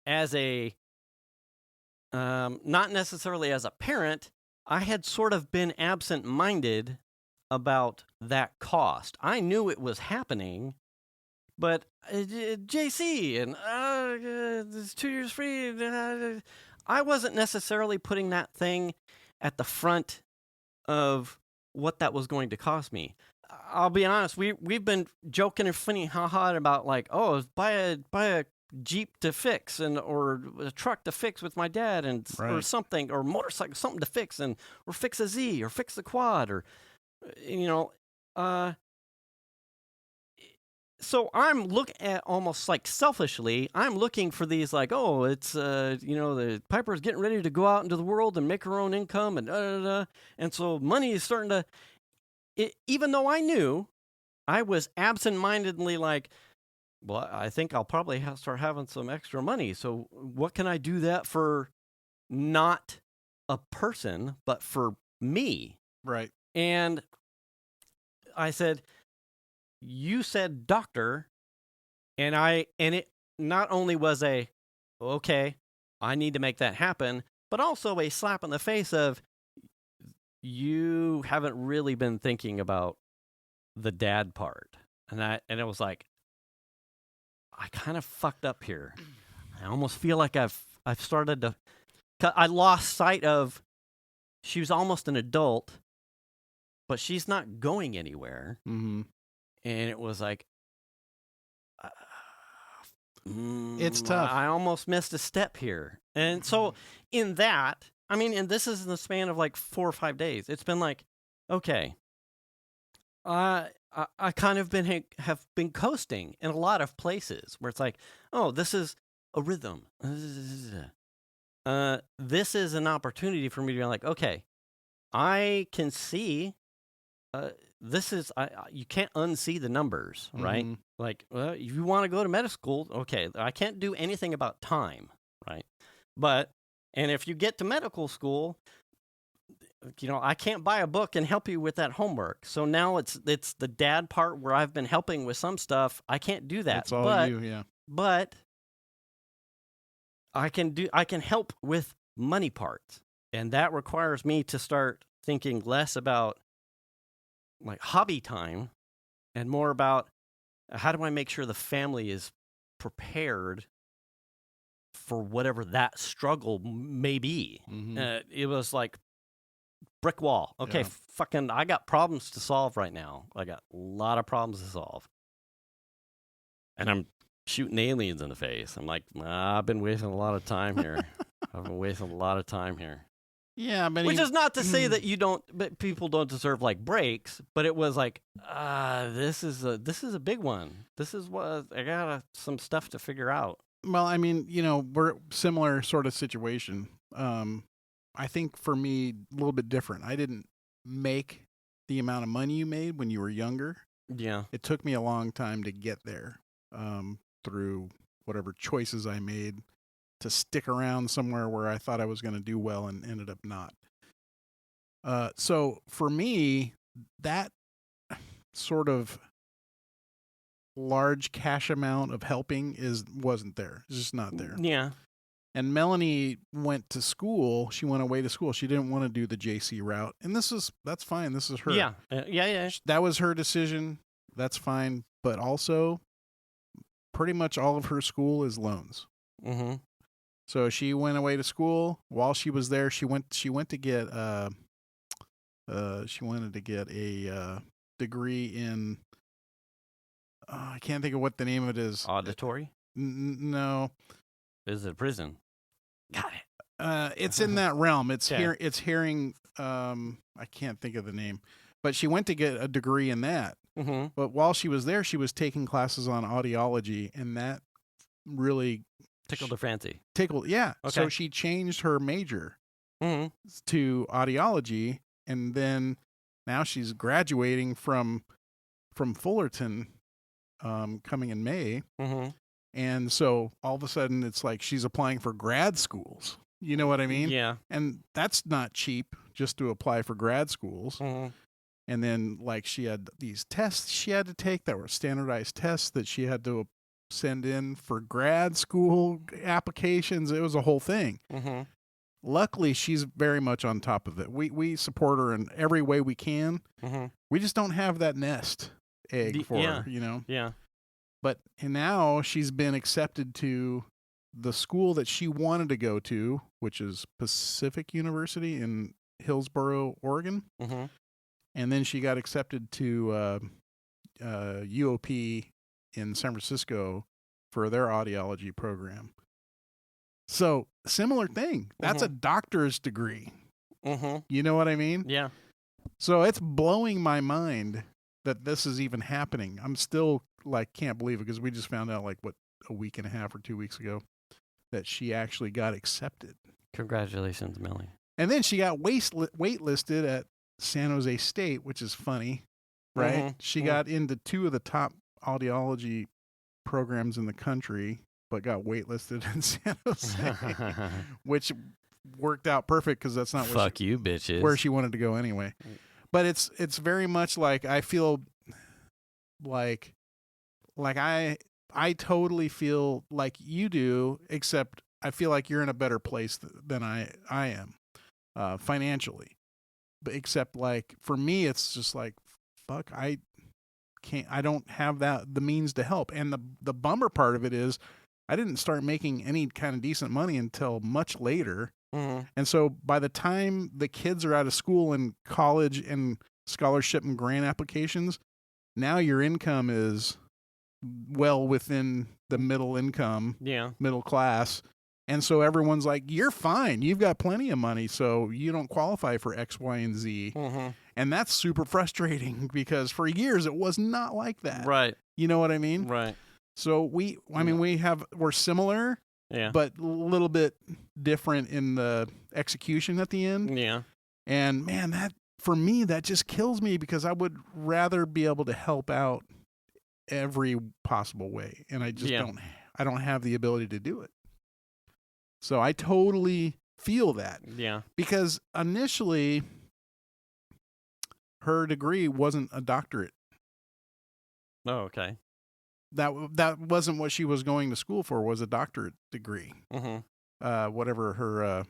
[SPEAKER 2] as a, not necessarily as a parent, I had sort of been absent-minded about that cost. I knew it was happening, but JC and it's 2 years free. I wasn't necessarily putting that thing at the front of what that was going to cost me. I'll be honest. We've been joking and funny haha about buy a Jeep to fix or a truck to fix with my dad or something, or motorcycle, something to fix, or fix a Z or fix the quad, or so I'm looking at almost like selfishly, I'm looking for these it's the Piper's getting ready to go out into the world and make her own income and so money is starting to, even though I knew, I was absent-mindedly well, I think I'll probably start having some extra money. So what can I do that for? Not a person, but for me.
[SPEAKER 3] Right.
[SPEAKER 2] And I said, you said doctor, and it not only was okay, I need to make that happen, but also a slap in the face of, you haven't really been thinking about the dad part. And it was like, I kind of fucked up here. I almost feel like I've started to, I lost sight of, she was almost an adult, but she's not going anywhere.
[SPEAKER 3] Mm-hmm.
[SPEAKER 2] And it was like,
[SPEAKER 3] it's tough.
[SPEAKER 2] I almost missed a step here. And so in that, and this is in the span of 4 or 5 days. It's been okay, I kind of have been coasting in a lot of places where it's this is a rhythm. This is an opportunity for me to be okay, I can see, this is, you can't unsee the numbers, right?
[SPEAKER 3] Mm-hmm.
[SPEAKER 2] If you want to go to medical school, okay, I can't do anything about time, right? And if you get to medical school, I can't buy a book and help you with that homework. So now it's the dad part where I've been helping with some stuff. I can't do that.
[SPEAKER 3] It's all you, yeah.
[SPEAKER 2] But I can help with money parts. And that requires me to start thinking less about hobby time and more about how do I make sure the family is prepared for whatever that struggle may be.
[SPEAKER 3] Mm-hmm.
[SPEAKER 2] It was brick wall. Okay,
[SPEAKER 3] Yeah.
[SPEAKER 2] I got problems to solve right now. I got a lot of problems to solve. And I'm shooting aliens in the face. I'm I've been wasting a lot of time here.
[SPEAKER 3] Yeah, but
[SPEAKER 2] which is not to say that but people don't deserve breaks, but it was this is a big one. This is what I got some stuff to figure out.
[SPEAKER 3] Well, we're similar sort of situation. I think for me, a little bit different. I didn't make the amount of money you made when you were younger.
[SPEAKER 2] Yeah.
[SPEAKER 3] It took me a long time to get there, through whatever choices I made stick around somewhere where I thought I was going to do well and ended up not. So for me, that sort of large cash amount of helping wasn't there. It's just not there.
[SPEAKER 2] Yeah.
[SPEAKER 3] And Melanie went to school. She went away to school. She didn't want to do the JC route. And that's fine. This is her.
[SPEAKER 2] Yeah. Yeah.
[SPEAKER 3] That was her decision. That's fine. But also, pretty much all of her school is loans.
[SPEAKER 2] Mm-hmm.
[SPEAKER 3] So she went away to school. While she was there, she went to get she wanted to get a degree in I can't think of what the name of it is.
[SPEAKER 2] Auditory?
[SPEAKER 3] No.
[SPEAKER 2] Is it prison? Got it.
[SPEAKER 3] It's in that realm. It's
[SPEAKER 2] Okay.
[SPEAKER 3] it's hearing I can't think of the name. But she went to get a degree in that.
[SPEAKER 2] Mm-hmm.
[SPEAKER 3] But while she was there, she was taking classes on audiology, and that really
[SPEAKER 2] Tickled her fancy.
[SPEAKER 3] Yeah. So
[SPEAKER 2] Okay.
[SPEAKER 3] she changed her major
[SPEAKER 2] Mm-hmm.
[SPEAKER 3] to audiology, and then now she's graduating from Fullerton coming in May.
[SPEAKER 2] Mm-hmm.
[SPEAKER 3] And so all of a sudden it's like she's applying for grad schools. You know what I mean?
[SPEAKER 2] Yeah.
[SPEAKER 3] And that's not cheap just to apply for grad schools.
[SPEAKER 2] Mm-hmm.
[SPEAKER 3] And then like she had these tests she had to take that were standardized tests that she had to send in for grad school applications. It was a whole thing.
[SPEAKER 2] Mm-hmm.
[SPEAKER 3] Luckily, she's very much on top of it. We support her in every way we can.
[SPEAKER 2] Mm-hmm.
[SPEAKER 3] We just don't have that nest egg for
[SPEAKER 2] Yeah.
[SPEAKER 3] her, you know?
[SPEAKER 2] Yeah.
[SPEAKER 3] But and now she's been accepted to the school that she wanted to go to, which is Pacific University in Hillsboro, Oregon.
[SPEAKER 2] Mm-hmm.
[SPEAKER 3] And then she got accepted to UOP in San Francisco for their audiology program. So similar thing. That's a doctor's degree.
[SPEAKER 2] Mm-hmm.
[SPEAKER 3] You know what I mean?
[SPEAKER 2] Yeah.
[SPEAKER 3] So it's blowing my mind that this is even happening. I'm still like can't believe it because we just found out like a week and a half or 2 weeks ago that she actually got accepted.
[SPEAKER 2] Congratulations, Millie.
[SPEAKER 3] And then she got waitlisted at San Jose State, which is funny, right?
[SPEAKER 2] Mhm.
[SPEAKER 3] She
[SPEAKER 2] Mhm.
[SPEAKER 3] got into 2 of the top audiology programs in the country, but got waitlisted in San Jose, which worked out perfect because that's not
[SPEAKER 2] Fuck you, bitches.
[SPEAKER 3] where she wanted to go anyway. But it's very much like I feel like I totally feel like you do, except I feel like you're in a better place than I am financially. But except like for me, it's just like fuck, I don't have the means to help. And the bummer part of it is I didn't start making any kind of decent money until much later.
[SPEAKER 2] Mhm.
[SPEAKER 3] And so by the time the kids are out of school and college and scholarship and grant applications, now your income is well within the middle class. And so everyone's like, you're fine. You've got plenty of money. So you don't qualify for X, Y, and Z.
[SPEAKER 2] Mm-hmm.
[SPEAKER 3] And that's super frustrating because for years it was not like that.
[SPEAKER 2] Right.
[SPEAKER 3] You know what I mean?
[SPEAKER 2] Right.
[SPEAKER 3] So we're similar,
[SPEAKER 2] Yeah.
[SPEAKER 3] but a little bit different in the execution at the end.
[SPEAKER 2] Yeah.
[SPEAKER 3] And man, that for me, that just kills me because I would rather be able to help out every possible way. And I just I don't have the ability to do it. So I totally feel that
[SPEAKER 2] Yeah.
[SPEAKER 3] because initially her degree wasn't a doctorate.
[SPEAKER 2] Oh, okay.
[SPEAKER 3] That wasn't what she was going to school for, was a doctorate degree.
[SPEAKER 2] Mm-hmm.
[SPEAKER 3] Whatever her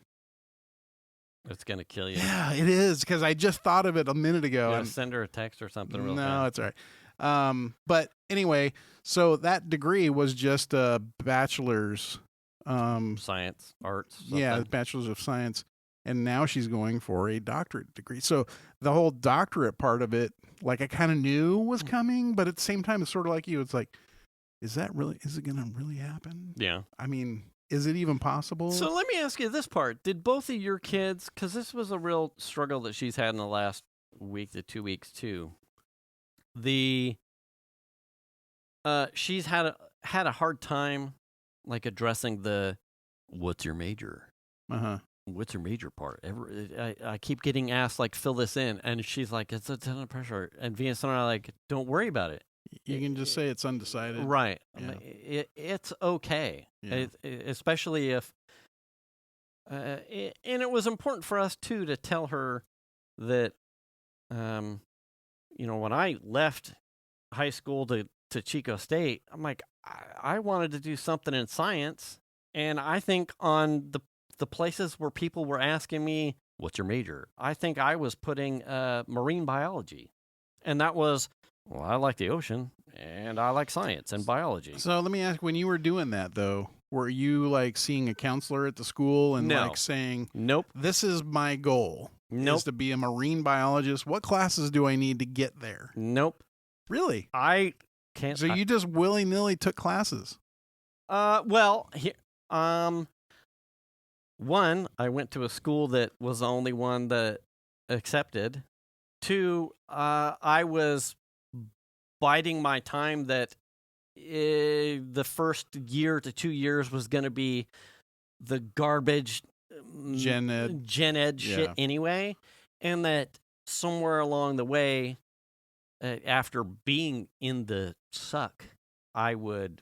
[SPEAKER 2] It's gonna kill you.
[SPEAKER 3] Yeah, it is because I just thought of it a minute ago.
[SPEAKER 2] You gotta
[SPEAKER 3] and
[SPEAKER 2] send her a text or something real
[SPEAKER 3] no,
[SPEAKER 2] fast.
[SPEAKER 3] it's all right. But anyway, so that degree was just a bachelor's.
[SPEAKER 2] Science, arts. Something.
[SPEAKER 3] Yeah, bachelor's of science, and now she's going for a doctorate degree. So the whole doctorate part of it, like I kind of knew was coming, but at the same time, it's sort of like you. It's like, is it going to really happen?
[SPEAKER 2] Yeah.
[SPEAKER 3] I mean, is it even possible?
[SPEAKER 2] So let me ask you this part. Did both of your kids, because this was a real struggle that she's had in the last week to 2 weeks too, she's had a hard time like addressing the what's your major? What's your major part? I keep getting asked, like, fill this in. And she's like, it's a ton of pressure. And Venus and I are like, don't worry about it.
[SPEAKER 3] You can just say it's undecided.
[SPEAKER 2] Right.
[SPEAKER 3] Yeah.
[SPEAKER 2] It's okay.
[SPEAKER 3] Yeah.
[SPEAKER 2] Especially if And it was important for us too to tell her that, when I left high school to Chico State, I'm like, I wanted to do something in science, and I think on the places where people were asking me, "What's your major?" I think I was putting marine biology, and that was, well, I like the ocean, and I like science and biology.
[SPEAKER 3] So let me ask, when you were doing that though, were you like seeing a counselor at the school and
[SPEAKER 2] No.
[SPEAKER 3] like saying,
[SPEAKER 2] Nope.
[SPEAKER 3] "This is my goal,
[SPEAKER 2] Nope.
[SPEAKER 3] is to be a marine biologist. What classes do I need to get there?"
[SPEAKER 2] Nope.
[SPEAKER 3] Really?
[SPEAKER 2] I can't.
[SPEAKER 3] So you just willy-nilly took classes?
[SPEAKER 2] Well, one, I went to a school that was the only one that accepted. Two, I was biding my time that the first year to 2 years was going to be the garbage
[SPEAKER 3] Gen Ed.
[SPEAKER 2] shit
[SPEAKER 3] Yeah.
[SPEAKER 2] anyway, and that somewhere along the way, after being in the suck, I would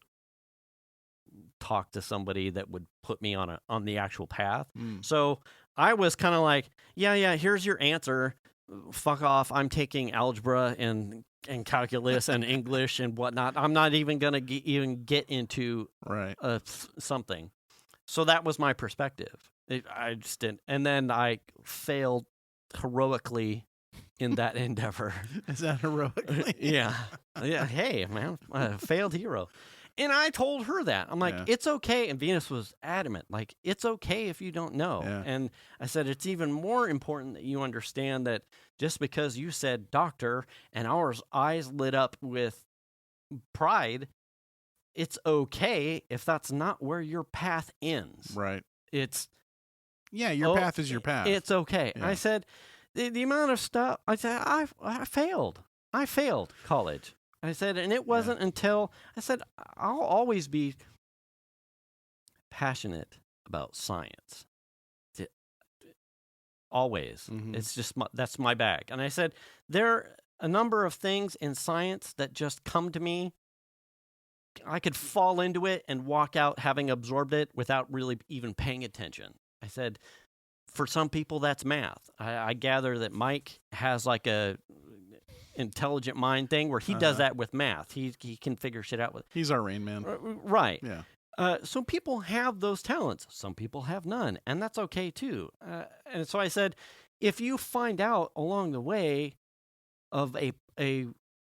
[SPEAKER 2] talk to somebody that would put me on the actual path. So I was kind of like, yeah, here's your answer. Fuck off. I'm taking algebra and calculus and English and whatnot. I'm not even going to even get into
[SPEAKER 3] Right.
[SPEAKER 2] something. So that was my perspective. I just didn't. And then I failed heroically in that endeavor.
[SPEAKER 3] Is that heroically?
[SPEAKER 2] Yeah. Hey, man, failed hero. And I told her that. I'm like,
[SPEAKER 3] Yeah.
[SPEAKER 2] it's okay. And Venus was adamant, like, it's okay if you don't know.
[SPEAKER 3] Yeah.
[SPEAKER 2] And I said, it's even more important that you understand that just because you said doctor and our eyes lit up with pride, it's okay if that's not where your path ends.
[SPEAKER 3] Right.
[SPEAKER 2] It's
[SPEAKER 3] Yeah, your path is your path.
[SPEAKER 2] It's okay.
[SPEAKER 3] Yeah.
[SPEAKER 2] I said, the amount of stuff, I said, I failed. I failed college. I said, and it wasn't until, I said, I'll always be passionate about science. Always.
[SPEAKER 3] Mhm.
[SPEAKER 2] It's just, that's my bag. And I said, there are a number of things in science that just come to me. I could fall into it and walk out having absorbed it without really even paying attention. I said, for some people, that's math. I gather that Mike has like a intelligent mind thing where he does that with math. He can figure shit out with.
[SPEAKER 3] He's our Rain Man.
[SPEAKER 2] Right.
[SPEAKER 3] Yeah.
[SPEAKER 2] So people have those talents. Some people have none, and that's okay too. And so I said, if you find out along the way of a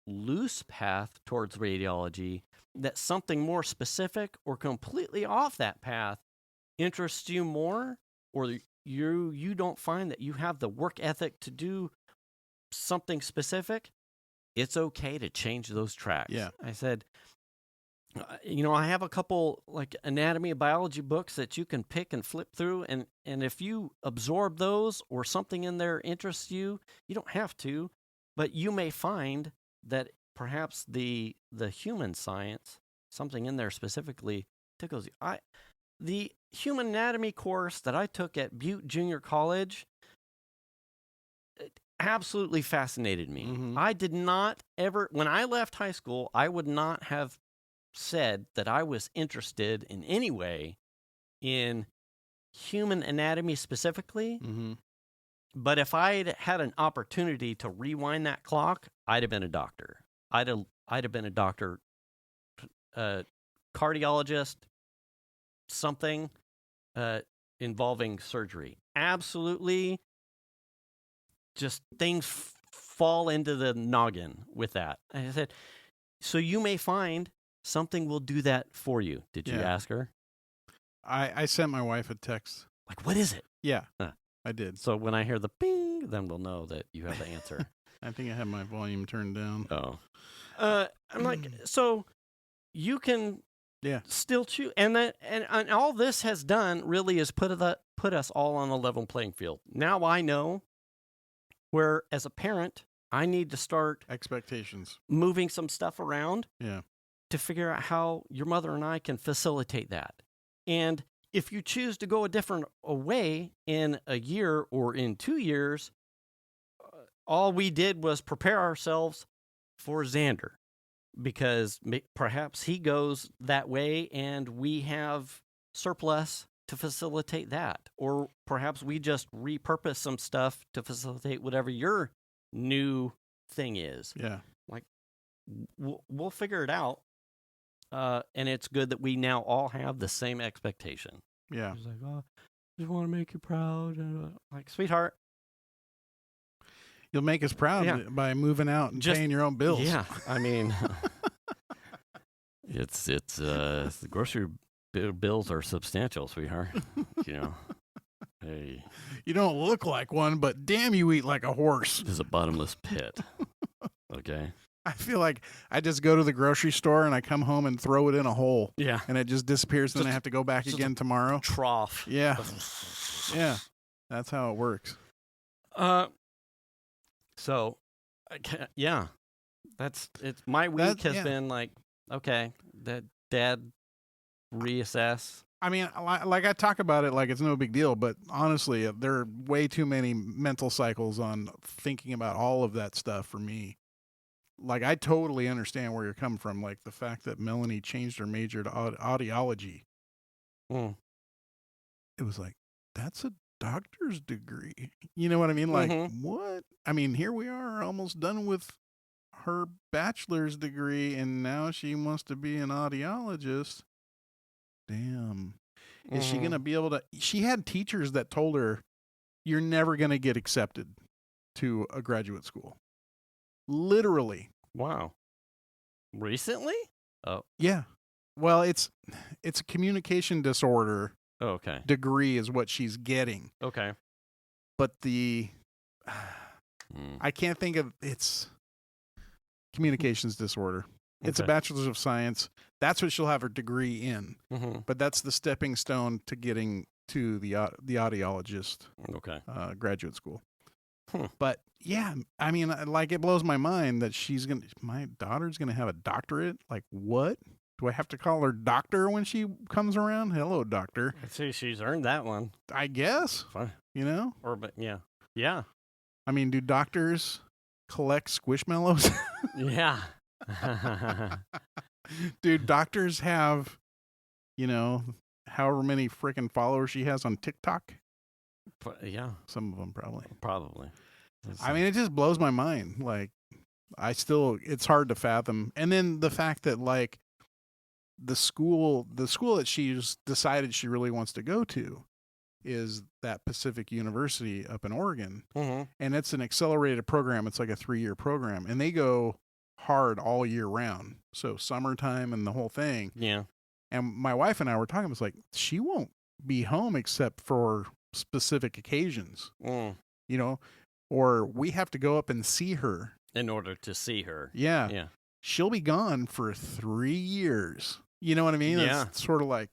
[SPEAKER 2] loose path towards radiology, that something more specific or completely off that path interests you more, or you don't find that you have the work ethic to do something specific, it's okay to change those tracks.
[SPEAKER 3] Yeah.
[SPEAKER 2] I said, I have a couple like anatomy and biology books that you can pick and flip through, and if you absorb those or something in there interests you, you don't have to, but you may find that perhaps the human science, something in there specifically tickles you. The human anatomy course that I took at Butte Junior College, it absolutely fascinated me.
[SPEAKER 3] Mhm.
[SPEAKER 2] I did not ever, when I left high school, I would not have said that I was interested in any way in human anatomy specifically.
[SPEAKER 3] Mm-hmm.
[SPEAKER 2] But if I'd had an opportunity to rewind that clock, I'd have been a doctor. I'd have been a doctor, cardiologist, something involving surgery. Absolutely, just things fall into the noggin with that. And I said, so you may find something will do that for you. Did you
[SPEAKER 3] Yeah.
[SPEAKER 2] ask her?
[SPEAKER 3] I sent my wife a text.
[SPEAKER 2] Like, what is it?
[SPEAKER 3] Yeah,
[SPEAKER 2] Huh.
[SPEAKER 3] I did.
[SPEAKER 2] So when I hear the ping, then we'll know that you have the answer.
[SPEAKER 3] I think I have my volume turned down.
[SPEAKER 2] Oh. I'm like, so you can
[SPEAKER 3] Yeah.
[SPEAKER 2] still choose. And all this has done really is put us all on a level playing field. Now I know where, as a parent, I need to start
[SPEAKER 3] Expectations.
[SPEAKER 2] moving some stuff around
[SPEAKER 3] Yeah.
[SPEAKER 2] to figure out how your mother and I can facilitate that. And if you choose to go a different way in a year or in 2 years, all we did was prepare ourselves for Xander, because perhaps he goes that way and we have surplus to facilitate that. Or perhaps we just repurpose some stuff to facilitate whatever your new thing is.
[SPEAKER 3] Yeah.
[SPEAKER 2] We'll figure it out. And it's good that we now all have the same expectation.
[SPEAKER 3] Yeah.
[SPEAKER 2] It's like, oh, just want to make you proud. Like, sweetheart.
[SPEAKER 3] You'll make us proud
[SPEAKER 2] Yeah.
[SPEAKER 3] by moving out and
[SPEAKER 2] Just-
[SPEAKER 3] paying your own bills.
[SPEAKER 2] Yeah, I mean, it's the grocery bills are substantial, sweetheart. You know, hey,
[SPEAKER 3] You don't look like one, but damn, you eat like a horse.
[SPEAKER 2] this is a bottomless pit. Okay.
[SPEAKER 3] I feel like I just go to the grocery store and I come home and throw it in a hole
[SPEAKER 2] Yeah.
[SPEAKER 3] and it just disappears. Then I
[SPEAKER 2] Just-
[SPEAKER 3] have to go back
[SPEAKER 2] just
[SPEAKER 3] again tomorrow.
[SPEAKER 2] Trough.
[SPEAKER 3] Yeah. Yeah. That's how it works.
[SPEAKER 2] So, yeah, it's my week has
[SPEAKER 3] yeah.
[SPEAKER 2] been like, okay, that dad reassess.
[SPEAKER 3] I mean, like I talk about it like it's no big deal, but honestly, there are way too many mental cycles on thinking about all of that stuff for me. Like, I totally understand where you're coming from. Like the fact that Melanie changed her major to audiology.
[SPEAKER 2] Mm.
[SPEAKER 3] It was like, that's a doctor's degree. You know what I mean? Like,
[SPEAKER 2] Mhm.
[SPEAKER 3] what? I mean, here we are almost done with her bachelor's degree, and now she wants to be an audiologist. Damn. Is she
[SPEAKER 2] Mhm.
[SPEAKER 3] going to be able to? She had teachers that told her, you're never going to get accepted to a graduate school. Literally.
[SPEAKER 2] Wow. Recently? Oh,
[SPEAKER 3] Yeah. Well, it's a communication disorder
[SPEAKER 2] okay.
[SPEAKER 3] degree is what she's getting.
[SPEAKER 2] Okay.
[SPEAKER 3] But the
[SPEAKER 2] Mm.
[SPEAKER 3] I can't think of it's communications disorder. It's a
[SPEAKER 2] Okay.
[SPEAKER 3] bachelor's of science. That's what she'll have her degree in.
[SPEAKER 2] Mhm.
[SPEAKER 3] But that's the stepping stone to getting to the audiologist
[SPEAKER 2] Okay.
[SPEAKER 3] graduate school.
[SPEAKER 2] Hmm.
[SPEAKER 3] But yeah, I mean, like it blows my mind that my daughter's gonna have a doctorate. Like, what? Do I have to call her doctor when she comes around? Hello, doctor.
[SPEAKER 2] I see she's earned that one.
[SPEAKER 3] I guess.
[SPEAKER 2] Fine.
[SPEAKER 3] You know.
[SPEAKER 2] But yeah. Yeah.
[SPEAKER 3] I mean, do doctors collect squishmallows?
[SPEAKER 2] Yeah.
[SPEAKER 3] Dude, doctors have, however many freaking followers she has on TikTok.
[SPEAKER 2] Yeah,
[SPEAKER 3] Some of them probably.
[SPEAKER 2] probably.
[SPEAKER 3] I mean, it just blows my mind. Like, it's hard to fathom. And then the fact that, like, the school that she's decided she really wants to go to is that Pacific University up in Oregon.
[SPEAKER 2] Mm-hmm.
[SPEAKER 3] And it's an accelerated program. It's like a 3-year program. And they go hard all year round. So summertime and the whole thing.
[SPEAKER 2] Yeah.
[SPEAKER 3] And my wife and I were talking, it's like, she won't be home except for specific occasions,
[SPEAKER 2] Mm.
[SPEAKER 3] or we have to go up and see her.
[SPEAKER 2] In order to see her.
[SPEAKER 3] Yeah.
[SPEAKER 2] Yeah.
[SPEAKER 3] She'll be gone for 3 years. You know what I mean?
[SPEAKER 2] Yeah.
[SPEAKER 3] It's sort of like,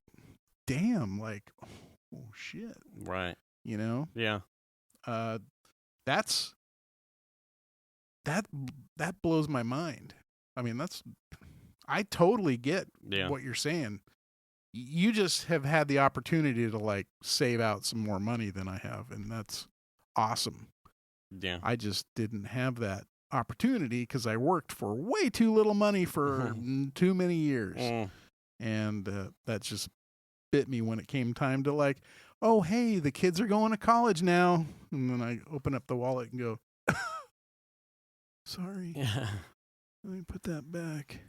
[SPEAKER 3] damn, like, oh shit,
[SPEAKER 2] Right.
[SPEAKER 3] Yeah. That blows my mind. I mean, I totally get
[SPEAKER 2] Yeah.
[SPEAKER 3] what you're saying. You just have had the opportunity to like save out some more money than I have, and that's awesome.
[SPEAKER 2] Yeah.
[SPEAKER 3] I just didn't have that opportunity because I worked for way too little money for too many years.
[SPEAKER 2] Mm.
[SPEAKER 3] And that just bit me when it came time to like, oh, hey, the kids are going to college now. And then I open up the wallet and go, sorry,
[SPEAKER 2] Yeah.
[SPEAKER 3] let me put that back.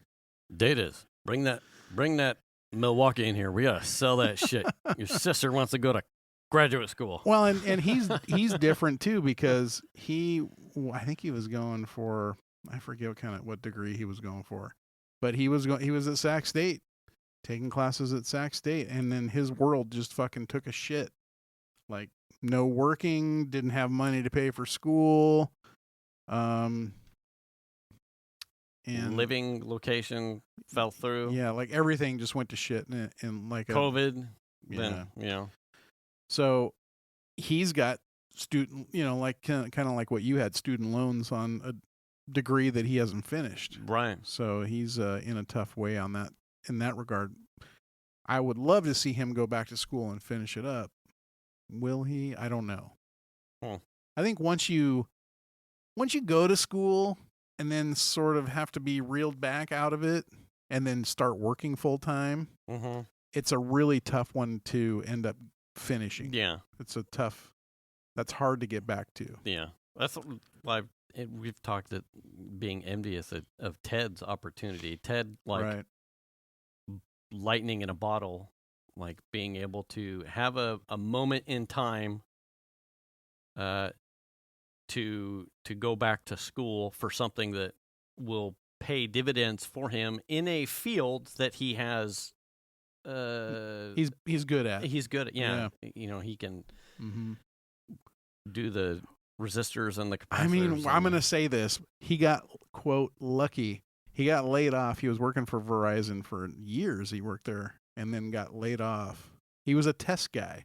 [SPEAKER 2] Datas. Bring that Milwaukee in here. We gotta sell that shit. Your sister wants to go to graduate school.
[SPEAKER 3] Well, and he's different too because I think he was going for, I forget what degree he was going for, but he was at Sac State, taking classes at Sac State, and then his world just fucking took a shit. Like, no working, didn't have money to pay for school, and
[SPEAKER 2] Living location fell through.
[SPEAKER 3] yeah, like everything just went to shit in like
[SPEAKER 2] COVID.
[SPEAKER 3] Yeah.
[SPEAKER 2] Then
[SPEAKER 3] So he's got student, like kind of like what you had, student loans on a degree that he hasn't finished.
[SPEAKER 2] right.
[SPEAKER 3] So he's in a tough way in that regard. I would love to see him go back to school and finish it up. Will he? I don't know. I think once you go to school and then sort of have to be reeled back out of it and then start working full time,
[SPEAKER 2] Mm-hmm.
[SPEAKER 3] it's a really tough one to end up finishing.
[SPEAKER 2] Yeah.
[SPEAKER 3] It's that's hard to get back to.
[SPEAKER 2] Yeah. That's why we've talked at being envious of Ted's opportunity. Ted, like
[SPEAKER 3] Right.
[SPEAKER 2] lightning in a bottle, like being able to have a moment in time to go back to school for something that will pay dividends for him in a field that he has
[SPEAKER 3] He's good at.
[SPEAKER 2] he's good at. Yeah. You know, he can
[SPEAKER 3] Mm-hmm.
[SPEAKER 2] do the resistors and the capacitors.
[SPEAKER 3] I mean, I'm
[SPEAKER 2] and-
[SPEAKER 3] going to say this. He got, quote, lucky. He got laid off. He was working for Verizon for years. He worked there and then got laid off. He was a test guy.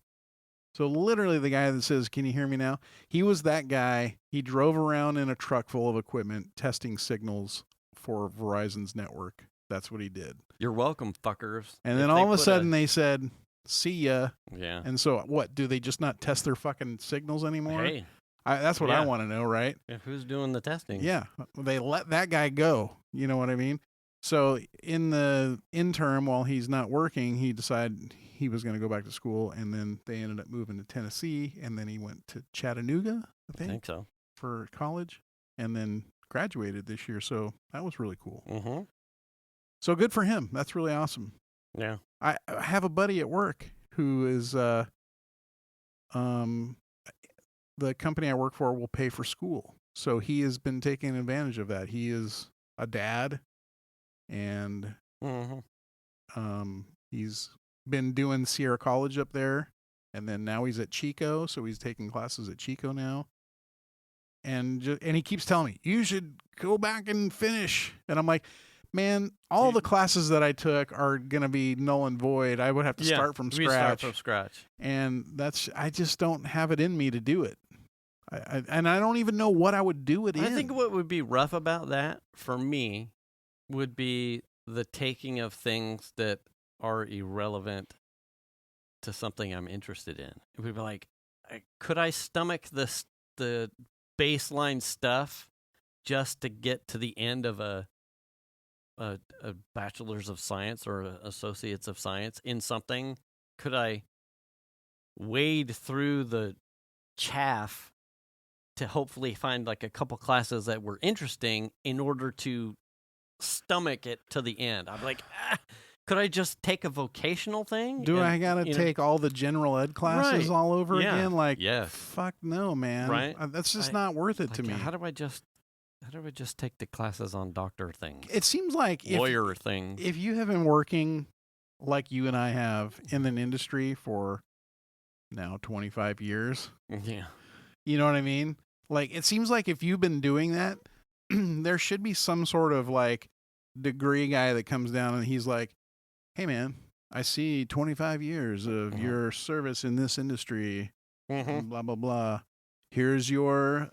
[SPEAKER 3] So literally the guy that says, "Can you hear me now?" He was that guy. He drove around in a truck full of equipment testing signals for Verizon's network. That's what he did.
[SPEAKER 2] You're welcome, fuckers.
[SPEAKER 3] And
[SPEAKER 2] If
[SPEAKER 3] then
[SPEAKER 2] they
[SPEAKER 3] all of a
[SPEAKER 2] put
[SPEAKER 3] sudden they said, "See ya."
[SPEAKER 2] yeah.
[SPEAKER 3] And so what? Do they just not test their fucking signals anymore?
[SPEAKER 2] Hey,
[SPEAKER 3] That's what I
[SPEAKER 2] Yeah.
[SPEAKER 3] want to know, right?
[SPEAKER 2] who's doing the testing?
[SPEAKER 3] Yeah, they let that guy go. You know what I mean? So in the interim, while he's not working, he decided he was going to go back to school, and then they ended up moving to Tennessee, and then he went to Chattanooga, I
[SPEAKER 2] I
[SPEAKER 3] think,
[SPEAKER 2] think so.
[SPEAKER 3] for college, and then graduated this year. So that was really cool.
[SPEAKER 2] Mm-hmm.
[SPEAKER 3] So good for him. That's really awesome.
[SPEAKER 2] Yeah.
[SPEAKER 3] I have a buddy at work who is the company I work for will pay for school. So he has been taking advantage of that. He is a dad, and
[SPEAKER 2] Mm-hmm.
[SPEAKER 3] he's been doing Sierra College up there, and then now he's at Chico, so he's taking classes at Chico now. And he keeps telling me, "You should go back and finish." And I'm like, "Man, all the classes that I took are going to be null and void. I would have to start from
[SPEAKER 2] We
[SPEAKER 3] scratch."
[SPEAKER 2] start from scratch.
[SPEAKER 3] And I just don't have it in me to do it. And I don't even know what I would do it in.
[SPEAKER 2] I think what would be rough about that for me would be the taking of things that are irrelevant to something I'm interested in. It would be like, could I stomach the baseline stuff just to get to the end of a bachelor's of science or associates of science in something? Could I wade through the chaff to hopefully find like a couple classes that were interesting in order to stomach it to the end? I'm like, could I just take a vocational thing?
[SPEAKER 3] Do
[SPEAKER 2] and,
[SPEAKER 3] I got to
[SPEAKER 2] you know,
[SPEAKER 3] take all the general ed classes
[SPEAKER 2] Right.
[SPEAKER 3] all over
[SPEAKER 2] Yeah.
[SPEAKER 3] again? Like,
[SPEAKER 2] Yes.
[SPEAKER 3] fuck no, man.
[SPEAKER 2] Right.
[SPEAKER 3] That's just
[SPEAKER 2] I-
[SPEAKER 3] not worth it to
[SPEAKER 2] like,
[SPEAKER 3] me.
[SPEAKER 2] How do I just take the classes on doctor things,
[SPEAKER 3] It seems like
[SPEAKER 2] lawyer things?
[SPEAKER 3] if you have been working like you and I have in an industry for now 25 years,
[SPEAKER 2] Yeah.
[SPEAKER 3] you know what I mean? Like, it seems like if you've been doing that, there should be some sort of like degree guy that comes down and he's like, "Hey, man, I see 25 years of
[SPEAKER 2] Mhm.
[SPEAKER 3] your service in this industry,
[SPEAKER 2] Mm-hmm.
[SPEAKER 3] blah, blah, blah. Here's your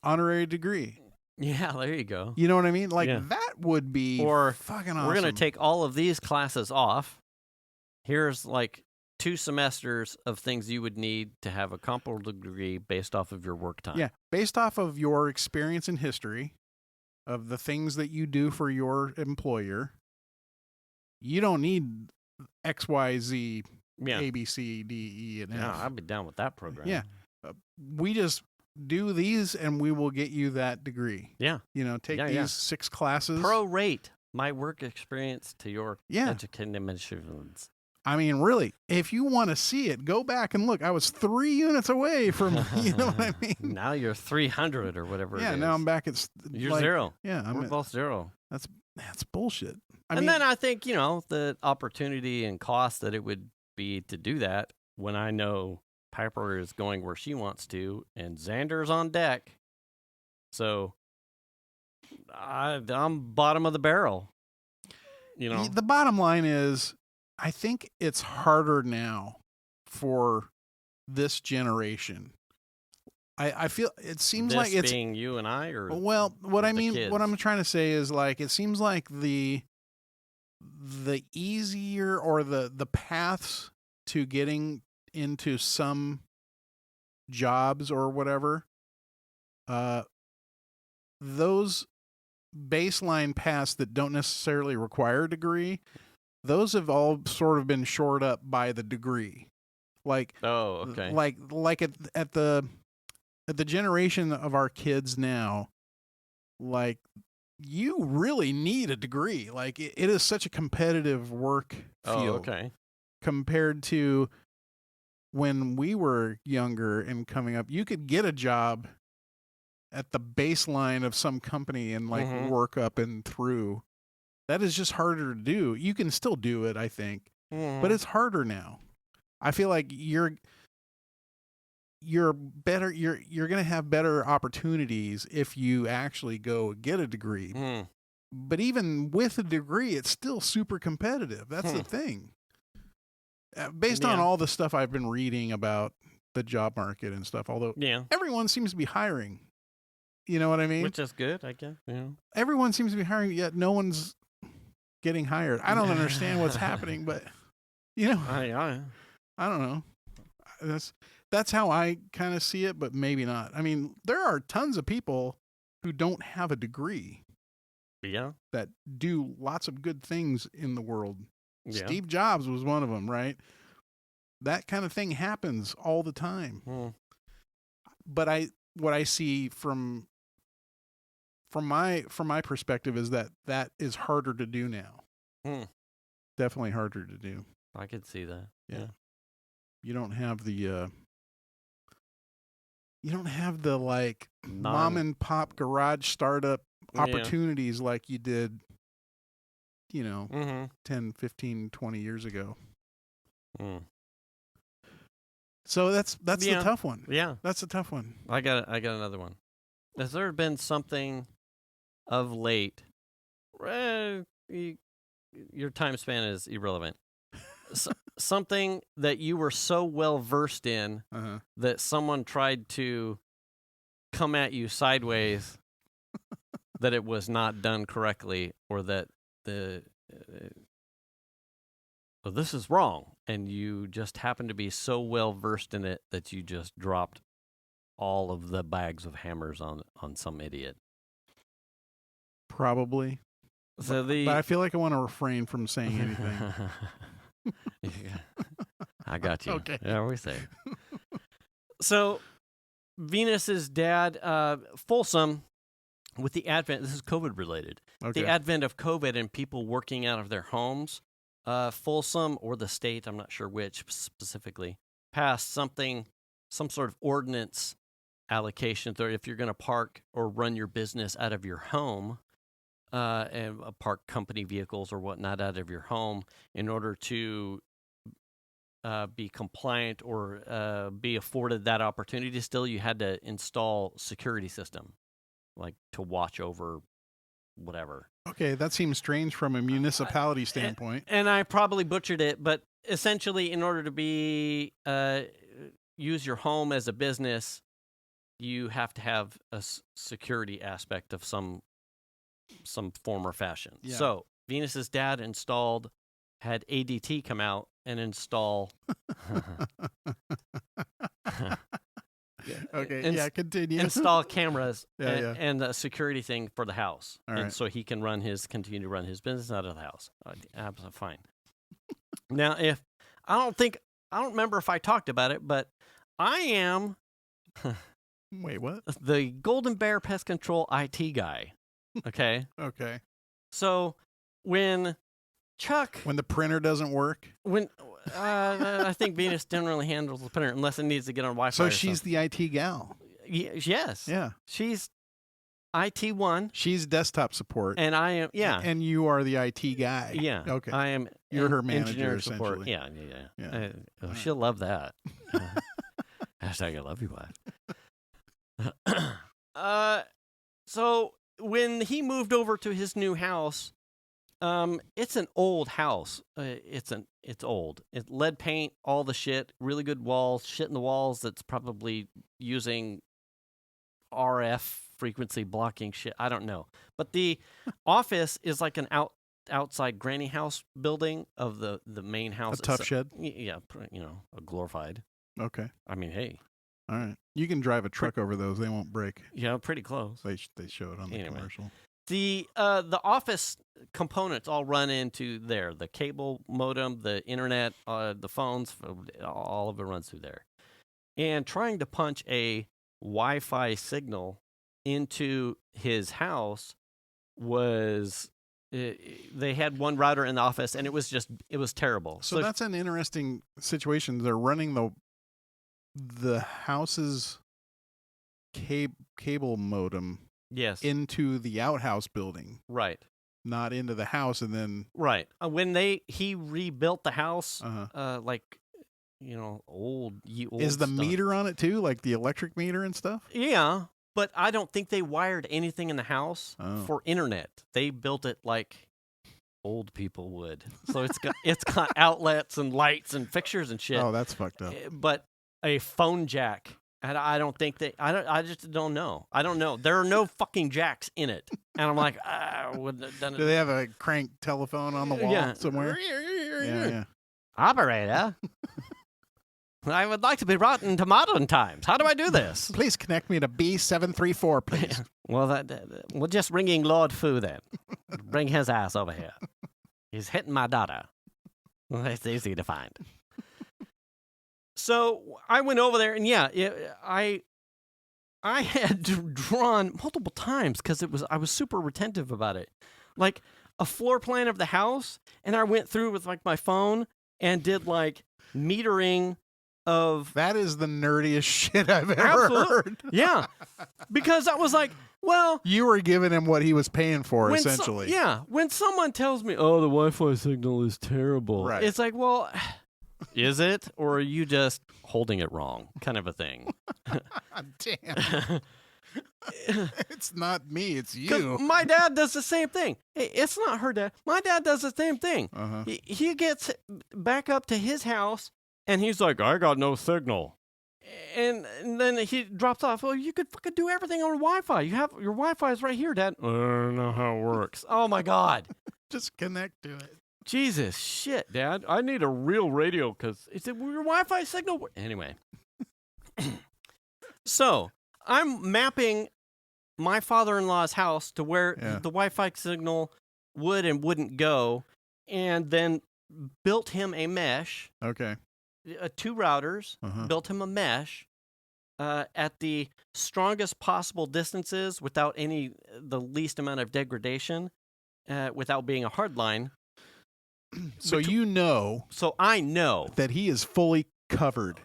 [SPEAKER 3] honorary degree."
[SPEAKER 2] Yeah, there you go.
[SPEAKER 3] You know what I mean? Like,
[SPEAKER 2] Yeah.
[SPEAKER 3] that would be
[SPEAKER 2] Or
[SPEAKER 3] fucking awesome.
[SPEAKER 2] We're going to take all of these classes off. Here's like 2 semesters of things you would need to have a comparable degree based off of your work time.
[SPEAKER 3] Yeah, based off of your experience in history, of the things that you do for your employer, you don't need X, Y, Z,
[SPEAKER 2] Yeah.
[SPEAKER 3] A, B, C, D, E, and
[SPEAKER 2] Yeah,
[SPEAKER 3] F.
[SPEAKER 2] I'd be down with that program.
[SPEAKER 3] Yeah. We just do these, and we will get you that degree.
[SPEAKER 2] Yeah.
[SPEAKER 3] You know, take
[SPEAKER 2] Yeah,
[SPEAKER 3] these
[SPEAKER 2] yeah.
[SPEAKER 3] 6 classes.
[SPEAKER 2] Prorate my work experience to your
[SPEAKER 3] Yeah.
[SPEAKER 2] education.
[SPEAKER 3] I mean, really, if you want to see it, go back and look. I was 3 units away from, you know what I mean?
[SPEAKER 2] Now you're 300 or whatever
[SPEAKER 3] Yeah,
[SPEAKER 2] it is.
[SPEAKER 3] now I'm back at
[SPEAKER 2] You're
[SPEAKER 3] like,
[SPEAKER 2] 0.
[SPEAKER 3] Yeah, I'm
[SPEAKER 2] We're
[SPEAKER 3] at,
[SPEAKER 2] both 0.
[SPEAKER 3] that's bullshit. I
[SPEAKER 2] And
[SPEAKER 3] mean,
[SPEAKER 2] then I think, the opportunity and cost that it would be to do that when I know Piper is going where she wants to and Xander's on deck. So I'm bottom of the barrel.
[SPEAKER 3] the bottom line is, I think it's harder now for this generation. I feel it seems
[SPEAKER 2] this
[SPEAKER 3] like it's
[SPEAKER 2] being you and I, or
[SPEAKER 3] well. What I
[SPEAKER 2] the
[SPEAKER 3] mean,
[SPEAKER 2] kids?
[SPEAKER 3] what I'm trying to say is like it seems like the easier or the paths to getting into some jobs or whatever, those baseline paths that don't necessarily require a degree, those have all sort of been shored up by the degree. Like,
[SPEAKER 2] Oh, okay.
[SPEAKER 3] like at the generation of our kids now, like you really need a degree. Like it is such a competitive work
[SPEAKER 2] Oh,
[SPEAKER 3] field
[SPEAKER 2] okay.
[SPEAKER 3] compared to when we were younger and coming up. You could get a job at the baseline of some company and like
[SPEAKER 2] Mhm.
[SPEAKER 3] work up and through. That is just harder to do. You can still do it, I think, but it's harder now. I feel like you're better. You're going to have better opportunities if you actually go get a degree.
[SPEAKER 2] Mm.
[SPEAKER 3] But even with a degree, it's still super competitive. That's the thing. Based on
[SPEAKER 2] Yeah.
[SPEAKER 3] all the stuff I've been reading about the job market and stuff, although
[SPEAKER 2] Yeah.
[SPEAKER 3] everyone seems to be hiring. You know what I mean?
[SPEAKER 2] Which is good, I guess. Yeah.
[SPEAKER 3] Everyone seems to be hiring, yet no one's getting hired. I don't understand what's happening, but you know,
[SPEAKER 2] I
[SPEAKER 3] I don't know. That's how I kind of see it, but maybe not. I mean, there are tons of people who don't have a degree
[SPEAKER 2] yeah.
[SPEAKER 3] that do lots of good things in the world.
[SPEAKER 2] Yeah.
[SPEAKER 3] Steve Jobs was one of them, right? That kind of thing happens all the time.
[SPEAKER 2] Mm.
[SPEAKER 3] But what I see from my perspective is that is harder to do now.
[SPEAKER 2] Mm.
[SPEAKER 3] Definitely harder to do.
[SPEAKER 2] I could see that.
[SPEAKER 3] Yeah. You don't have the like mom and pop garage startup opportunities like you did, you know,
[SPEAKER 2] Mm-hmm.
[SPEAKER 3] 10, 15, 20 years ago.
[SPEAKER 2] Mm.
[SPEAKER 3] So that's the tough one.
[SPEAKER 2] Yeah.
[SPEAKER 3] That's a tough one.
[SPEAKER 2] I got another one. Has there been something of late? Your time span is irrelevant. Something that you were so well versed in that someone tried to come at you sideways that it was not done correctly, or that this is wrong, and you just happened to be so well versed in it that you just dropped all of the bags of hammers on some idiot.
[SPEAKER 3] Probably.
[SPEAKER 2] So
[SPEAKER 3] but I feel like I want to refrain from saying anything.
[SPEAKER 2] I got you.
[SPEAKER 3] Okay.
[SPEAKER 2] Yeah, we say. So Venus's dad, Folsom, with the advent, this is COVID related.
[SPEAKER 3] Okay.
[SPEAKER 2] The advent of COVID and people working out of their homes, Folsom or the state, I'm not sure which specifically, passed some sort of ordinance allocation. So if you're going to park or run your business out of your home, and park company vehicles or whatnot out of your home, in order to be compliant or be afforded that opportunity, still you had to install security system, like to watch over whatever.
[SPEAKER 3] Okay, that seems strange from a municipality standpoint.
[SPEAKER 2] And I probably butchered it, but essentially, in order to be use your home as a business, you have to have a security aspect of some form or fashion.
[SPEAKER 3] Yeah.
[SPEAKER 2] So Venus's dad had ADT come out and install.
[SPEAKER 3] Okay, continue.
[SPEAKER 2] Install cameras
[SPEAKER 3] and
[SPEAKER 2] a security thing for the house,
[SPEAKER 3] All
[SPEAKER 2] and
[SPEAKER 3] right.
[SPEAKER 2] so he can continue to run his business out of the house. Absolutely fine. Now, I don't remember if I talked about it, but I am.
[SPEAKER 3] Wait, what?
[SPEAKER 2] The Golden Bear Pest Control IT guy. Okay.
[SPEAKER 3] Okay.
[SPEAKER 2] So when I think Venus generally handles the printer unless it needs to get on Wi-Fi.
[SPEAKER 3] so she's the IT gal.
[SPEAKER 2] Yes.
[SPEAKER 3] Yeah.
[SPEAKER 2] She's IT1.
[SPEAKER 3] She's desktop support,
[SPEAKER 2] And I am. Yeah.
[SPEAKER 3] and you are the IT guy.
[SPEAKER 2] Yeah.
[SPEAKER 3] Okay.
[SPEAKER 2] I am.
[SPEAKER 3] You're her manager,
[SPEAKER 2] engineering support.
[SPEAKER 3] essentially.
[SPEAKER 2] Yeah.
[SPEAKER 3] Yeah.
[SPEAKER 2] She'll love that. Hashtag I love you, wife. So when he moved over to his new house, it's an old house. It's old. It's lead paint, all the shit, really good walls, shit in the walls that's probably using RF frequency blocking shit. I don't know. But the office is like an outside granny house building of the main house.
[SPEAKER 3] A tough shed.
[SPEAKER 2] Yeah, a glorified.
[SPEAKER 3] Okay.
[SPEAKER 2] I mean, hey.
[SPEAKER 3] All right. You can drive a truck over those; they won't break.
[SPEAKER 2] Yeah, pretty close.
[SPEAKER 3] They show it on the
[SPEAKER 2] Anyway.
[SPEAKER 3] commercial.
[SPEAKER 2] the office components all run into there. The cable modem, the internet, the phones, all of it runs through there. And trying to punch a Wi-Fi signal into his house was they had one router in the office, and it was terrible.
[SPEAKER 3] So that's an interesting situation. They're running the house's cable modem
[SPEAKER 2] yes,
[SPEAKER 3] into the outhouse building,
[SPEAKER 2] right,
[SPEAKER 3] not into the house, and then
[SPEAKER 2] right. When he rebuilt the house, like old
[SPEAKER 3] is the
[SPEAKER 2] stuff.
[SPEAKER 3] meter on it too, like the electric meter and stuff?
[SPEAKER 2] Yeah, but I don't think they wired anything in the house for internet. They built it like old people would. So it's got outlets and lights and fixtures and shit.
[SPEAKER 3] Oh, that's fucked up.
[SPEAKER 2] But a phone jack. And I don't think I just don't know. I don't know. There are no fucking jacks in it. And I'm like, I wouldn't have done it.
[SPEAKER 3] Do they have a crank telephone on the wall somewhere? Yeah.
[SPEAKER 2] Operator, I would like to be brought into modern times. How do I do this?
[SPEAKER 3] Please connect me to B734, please.
[SPEAKER 2] Well, we're just ringing Lord Fu then. Bring his ass over here. He's hitting my daughter. Well, it's easy to find. So I went over there, and I had drawn multiple times because I was super retentive about it, like a floor plan of the house, and I went through with like my phone and did like metering of.
[SPEAKER 3] That is the nerdiest shit I've ever heard.
[SPEAKER 2] Yeah, because I was like, well,
[SPEAKER 3] you were giving him what he was paying for, essentially.
[SPEAKER 2] When someone tells me, "Oh, the Wi-Fi signal is terrible,"
[SPEAKER 3] right.
[SPEAKER 2] It's like, well. Is it, or are you just holding it wrong, kind of a thing?
[SPEAKER 3] Damn. It's not me, it's you.
[SPEAKER 2] My dad does the same thing. It's not her dad. My dad does the same thing. He gets back up to his house, and he's like, I got no signal. And then he drops off. Well, you could fucking do everything on Wi-Fi. Your Wi-Fi is right here, Dad. I don't know how it works. Oh, my God.
[SPEAKER 3] Just connect to it.
[SPEAKER 2] Jesus, shit, Dad. I need a real radio because it's your Wi-Fi signal. Anyway. So, I'm mapping my father-in-law's house to where the Wi-Fi signal would and wouldn't go, and then built him a mesh.
[SPEAKER 3] Okay.
[SPEAKER 2] 2 routers, built him a mesh at the strongest possible distances without the least amount of degradation, without being a hard line.
[SPEAKER 3] So
[SPEAKER 2] So I know
[SPEAKER 3] that he is fully covered.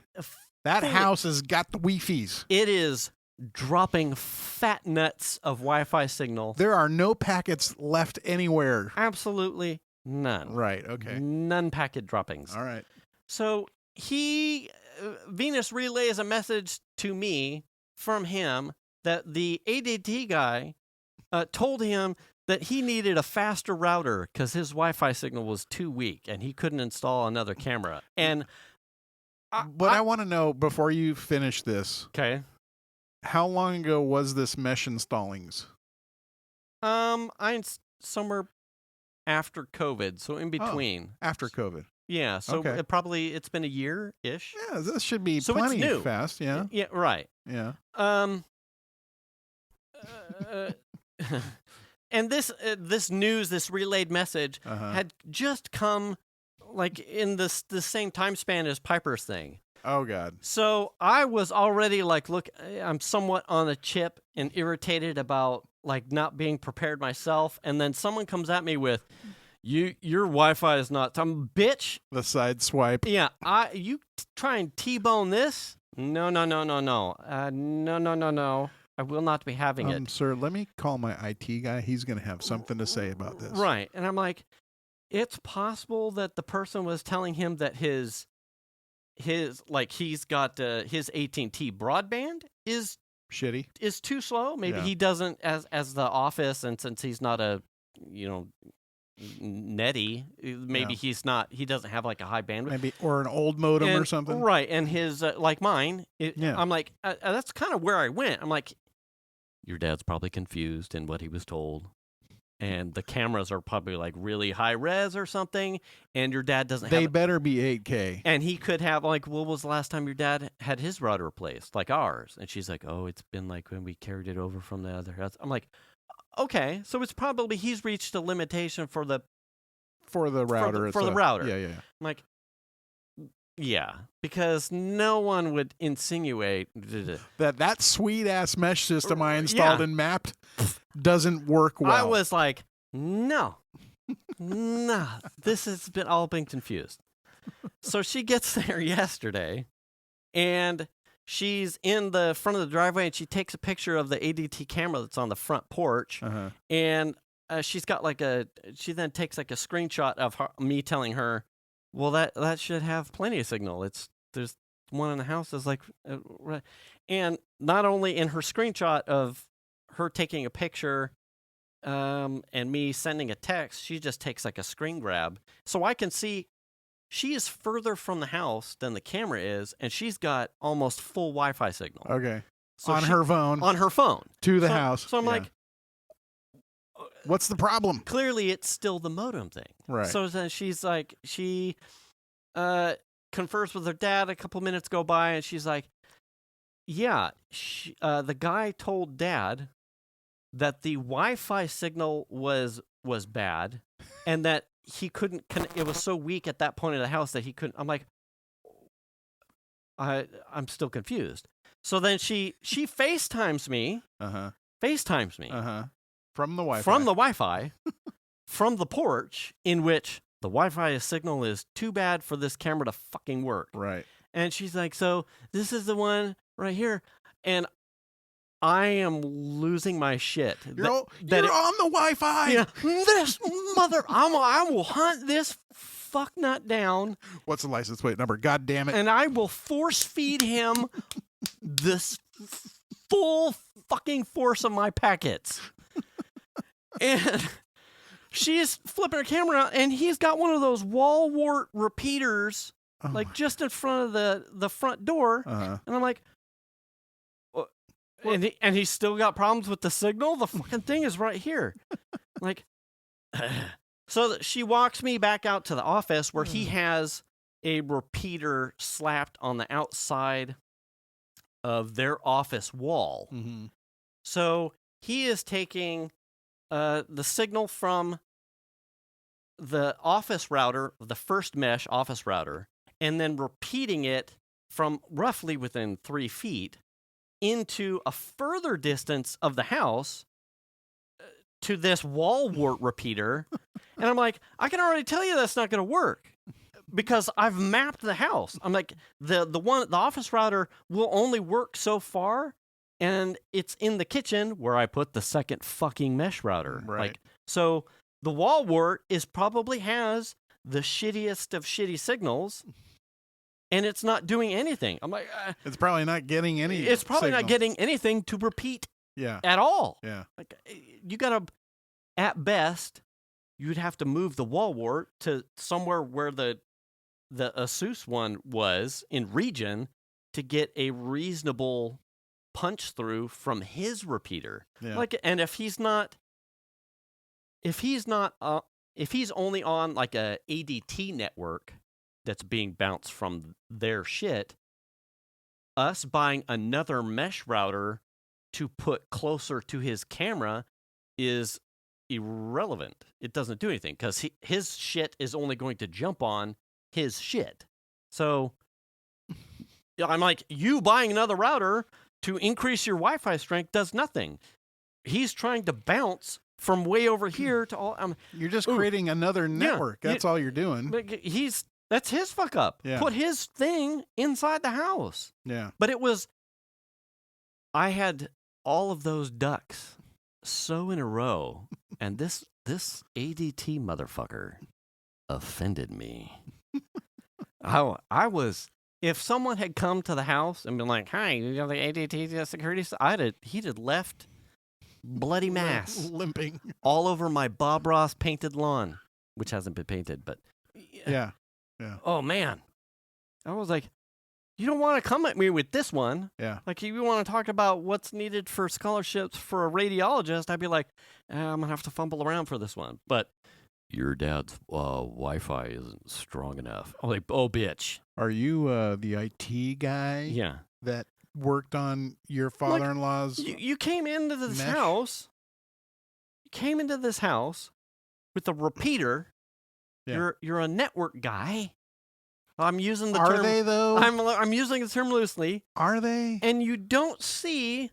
[SPEAKER 3] That house has got the Wi-Fi's.
[SPEAKER 2] It is dropping fat nuts of Wi-Fi signal.
[SPEAKER 3] There are no packets left anywhere.
[SPEAKER 2] Absolutely none.
[SPEAKER 3] Right, okay.
[SPEAKER 2] None packet droppings.
[SPEAKER 3] All right.
[SPEAKER 2] So Venus relays a message to me from him that the ADT guy told him that he needed a faster router because his Wi-Fi signal was too weak and he couldn't install another camera. And
[SPEAKER 3] I want to know, before you finish this,
[SPEAKER 2] okay,
[SPEAKER 3] how long ago was this mesh installings?
[SPEAKER 2] Somewhere after COVID, so in between.
[SPEAKER 3] After COVID.
[SPEAKER 2] Yeah, so it's been a year-ish.
[SPEAKER 3] Yeah, this should be
[SPEAKER 2] so
[SPEAKER 3] plenty
[SPEAKER 2] it's new.
[SPEAKER 3] Fast, yeah.
[SPEAKER 2] Yeah, right.
[SPEAKER 3] Yeah.
[SPEAKER 2] And this news, this relayed message, had just come like in the same time span as Piper's thing.
[SPEAKER 3] Oh, God.
[SPEAKER 2] So I was already like, look, I'm somewhat on a chip and irritated about like not being prepared myself. And then someone comes at me with, your Wi-Fi is not, bitch.
[SPEAKER 3] The side swipe.
[SPEAKER 2] Yeah, you try and T-bone this? No. No. I will not be having it.
[SPEAKER 3] Sir, let me call my IT guy. He's going to have something to say about this.
[SPEAKER 2] Right. And I'm like, it's possible that the person was telling him that his like he's got his AT&T broadband is
[SPEAKER 3] shitty,
[SPEAKER 2] is too slow. Maybe he doesn't as the office, and since he's not a netty, maybe he doesn't have like a high bandwidth,
[SPEAKER 3] maybe, or an old modem or something.
[SPEAKER 2] Right. And his like mine, I'm like, that's kind of where I went. I'm like, your dad's probably confused in what he was told. And the cameras are probably like really high res or something. And your dad doesn't have.
[SPEAKER 3] They better be 8K.
[SPEAKER 2] And he could have like, when was the last time your dad had his router replaced, like ours? And she's like, oh, it's been like when we carried it over from the other house. I'm like, okay, so it's probably he's reached a limitation for the
[SPEAKER 3] router.
[SPEAKER 2] for the router.
[SPEAKER 3] Yeah.
[SPEAKER 2] I'm like, yeah, because no one would insinuate
[SPEAKER 3] That sweet ass mesh system I installed
[SPEAKER 2] Yeah.
[SPEAKER 3] and mapped doesn't work well.
[SPEAKER 2] I was like, no, this has been confused. So she gets there yesterday, and she's in the front of the driveway, and she takes a picture of the ADT camera that's on the front porch, and she's got she then takes like a screenshot of me telling her, well, that should have plenty of signal. There's one in the house that's like, and not only in her screenshot of her taking a picture, and me sending a text, she just takes like a screen grab, so I can see she is further from the house than the camera is, and she's got almost full Wi-Fi signal.
[SPEAKER 3] Okay.
[SPEAKER 2] So
[SPEAKER 3] on her phone.
[SPEAKER 2] On her phone.
[SPEAKER 3] To the house.
[SPEAKER 2] So I'm
[SPEAKER 3] Yeah.
[SPEAKER 2] like,
[SPEAKER 3] what's the problem?
[SPEAKER 2] clearly it's still the modem thing.
[SPEAKER 3] Right.
[SPEAKER 2] So then she's like, she confers with her dad. A couple minutes go by, and she's like, yeah, the guy told Dad that the Wi-Fi signal was bad, and that he couldn't. It was so weak at that point in the house that he couldn't. I'm like, I'm still confused. So then she FaceTimes me. FaceTimes me.
[SPEAKER 3] From the Wi-Fi.
[SPEAKER 2] From the Wi-Fi. From the porch, in which the Wi-Fi signal is too bad for this camera to fucking work.
[SPEAKER 3] Right.
[SPEAKER 2] And she's like, so this is the one right here. And I am losing my shit.
[SPEAKER 3] You're on the Wi-Fi.
[SPEAKER 2] Yeah, this mother, I will hunt this fucknut down.
[SPEAKER 3] What's the license plate number? God damn it.
[SPEAKER 2] And I will force feed him this full fucking force of my packets. And she's flipping her camera out, and he's got one of those wall wart repeaters, like just in front of the front door. And I'm like, and he's still got problems with the signal. The fucking thing is right here. Like, so she walks me back out to the office where he has a repeater slapped on the outside of their office wall. So he is taking the signal from the office router, the first mesh office router, and then repeating it from roughly within 3 feet into a further distance of the house to this wall wart repeater. And I'm like, I can already tell you that's not going to work because I've mapped the house. I'm like, the office router will only work so far, and it's in the kitchen where I put the second fucking mesh router.
[SPEAKER 3] Right.
[SPEAKER 2] Like, so the wall wart probably has the shittiest of shitty signals, and it's not doing anything. I'm like,
[SPEAKER 3] it's probably not getting any.
[SPEAKER 2] It's probably
[SPEAKER 3] signal.
[SPEAKER 2] not getting anything to repeat.
[SPEAKER 3] Yeah.
[SPEAKER 2] At all.
[SPEAKER 3] Yeah.
[SPEAKER 2] Like, you gotta, at best, you'd have to move the wall wart to somewhere where the Asus one was in region to get a reasonable punch through from his repeater.
[SPEAKER 3] Yeah.
[SPEAKER 2] Like, and if he's only on like a ADT network that's being bounced from their shit, us buying another mesh router to put closer to his camera is irrelevant. It doesn't do anything because his shit is only going to jump on his shit. So I'm like, you buying another router to increase your Wi-Fi strength does nothing. He's trying to bounce from way over here to all.
[SPEAKER 3] You're just creating another network. That's all you're doing.
[SPEAKER 2] That's his fuck up.
[SPEAKER 3] Yeah.
[SPEAKER 2] Put his thing inside the house.
[SPEAKER 3] Yeah.
[SPEAKER 2] But I had all of those ducks so in a row, and this ADT motherfucker offended me. I was, if someone had come to the house and been like, "Hi, you got the ADT security," he'd have left bloody mass
[SPEAKER 3] limping
[SPEAKER 2] all over my Bob Ross painted lawn, which hasn't been painted, but
[SPEAKER 3] yeah.
[SPEAKER 2] Oh man, I was like, you don't want to come at me with this one.
[SPEAKER 3] Yeah.
[SPEAKER 2] Like, if you want to talk about what's needed for scholarships for a radiologist, I'd be like, I'm going to have to fumble around for this one. But your dad's Wi-Fi isn't strong enough. I'm like, oh, bitch.
[SPEAKER 3] Are you the IT guy?
[SPEAKER 2] Yeah.
[SPEAKER 3] That worked on your father-in-law's
[SPEAKER 2] You came into this
[SPEAKER 3] mesh?
[SPEAKER 2] house came into this house with a repeater.
[SPEAKER 3] Yeah.
[SPEAKER 2] You're a network guy. I'm using the
[SPEAKER 3] Are
[SPEAKER 2] term.
[SPEAKER 3] they though?
[SPEAKER 2] I'm using the term loosely.
[SPEAKER 3] Are they?
[SPEAKER 2] And you don't see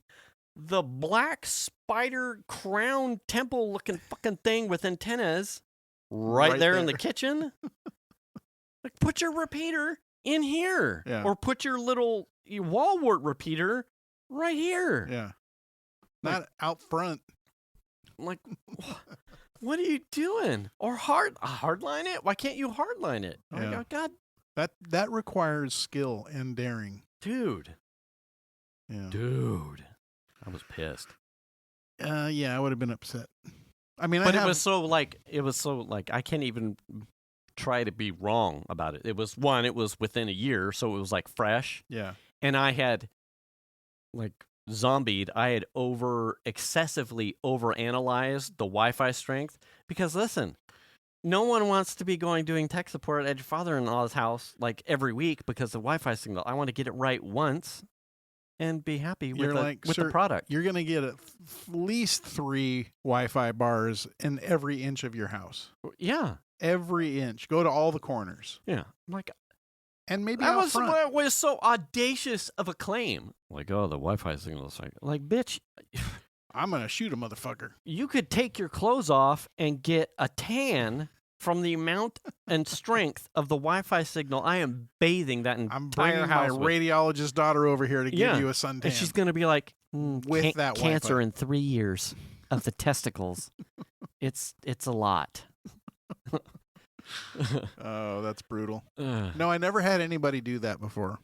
[SPEAKER 2] the black spider crown temple looking fucking thing with antennas right there in the kitchen. Like, put your repeater in here.
[SPEAKER 3] Yeah.
[SPEAKER 2] Or put your little wall wart repeater right here.
[SPEAKER 3] Yeah.
[SPEAKER 2] Like-
[SPEAKER 3] Not out front.
[SPEAKER 2] I'm like, what are you doing? Or hardline it? Why can't you hardline it? Oh,
[SPEAKER 3] Yeah.
[SPEAKER 2] my God,
[SPEAKER 3] That requires skill and daring.
[SPEAKER 2] dude.
[SPEAKER 3] Yeah.
[SPEAKER 2] Dude. I was pissed.
[SPEAKER 3] Yeah, I would have been upset. I mean,
[SPEAKER 2] But it was so like I can't even try to be wrong about it. It was within a year, so it was like fresh.
[SPEAKER 3] Yeah.
[SPEAKER 2] And I had like zombied. I had excessively overanalyzed the Wi-Fi strength because listen, no one wants to be doing tech support at your father-in-law's house like every week because the Wi-Fi signal. I want to get it right once and be happy with the product.
[SPEAKER 3] You're going to get at least 3 Wi-Fi bars in every inch of your house.
[SPEAKER 2] Yeah.
[SPEAKER 3] Every inch. Go to all the corners.
[SPEAKER 2] Yeah. I'm like,
[SPEAKER 3] And maybe
[SPEAKER 2] that
[SPEAKER 3] out
[SPEAKER 2] was
[SPEAKER 3] front.
[SPEAKER 2] what was so audacious of a claim. Like, oh, the Wi-Fi signal is like, bitch,
[SPEAKER 3] I'm going to shoot a motherfucker.
[SPEAKER 2] you could take your clothes off and get a tan from the amount and strength of the Wi-Fi signal. I am bathing that
[SPEAKER 3] I'm
[SPEAKER 2] entire
[SPEAKER 3] bringing my
[SPEAKER 2] house with.
[SPEAKER 3] radiologist daughter over here to give
[SPEAKER 2] Yeah.
[SPEAKER 3] you a suntan.
[SPEAKER 2] And she's going to be like,
[SPEAKER 3] With that
[SPEAKER 2] cancer
[SPEAKER 3] Wi-Fi.
[SPEAKER 2] in 3 years of the testicles. It's a lot.
[SPEAKER 3] Oh, that's brutal.
[SPEAKER 2] Ugh.
[SPEAKER 3] No, I never had anybody do that before.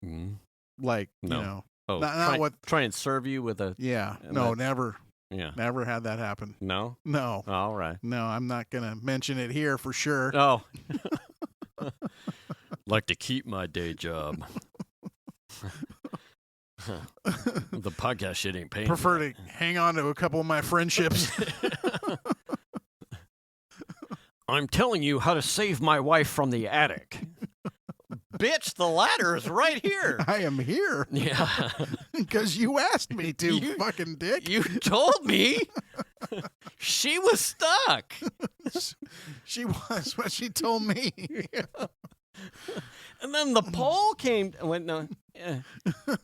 [SPEAKER 2] Mm.
[SPEAKER 3] Like,
[SPEAKER 2] No.
[SPEAKER 3] you know.
[SPEAKER 2] Oh,
[SPEAKER 3] Not
[SPEAKER 2] try and serve you with a
[SPEAKER 3] Yeah.
[SPEAKER 2] And
[SPEAKER 3] No,
[SPEAKER 2] that-
[SPEAKER 3] never.
[SPEAKER 2] yeah.
[SPEAKER 3] Never had that happen.
[SPEAKER 2] No.
[SPEAKER 3] No.
[SPEAKER 2] All right.
[SPEAKER 3] No, I'm not going to mention it here for sure.
[SPEAKER 2] Oh. Like to keep my day job. The podcast shit ain't paying.
[SPEAKER 3] Prefer to hang on to a couple of my friendships.
[SPEAKER 2] I'm telling you how to save my wife from the attic. Bitch, the ladder is right here.
[SPEAKER 3] I am here
[SPEAKER 2] Yeah.
[SPEAKER 3] because you asked me to,
[SPEAKER 2] You-
[SPEAKER 3] fucking dick.
[SPEAKER 2] You told me she was stuck.
[SPEAKER 3] She was what she told me.
[SPEAKER 2] And then the pole came. Wait, no.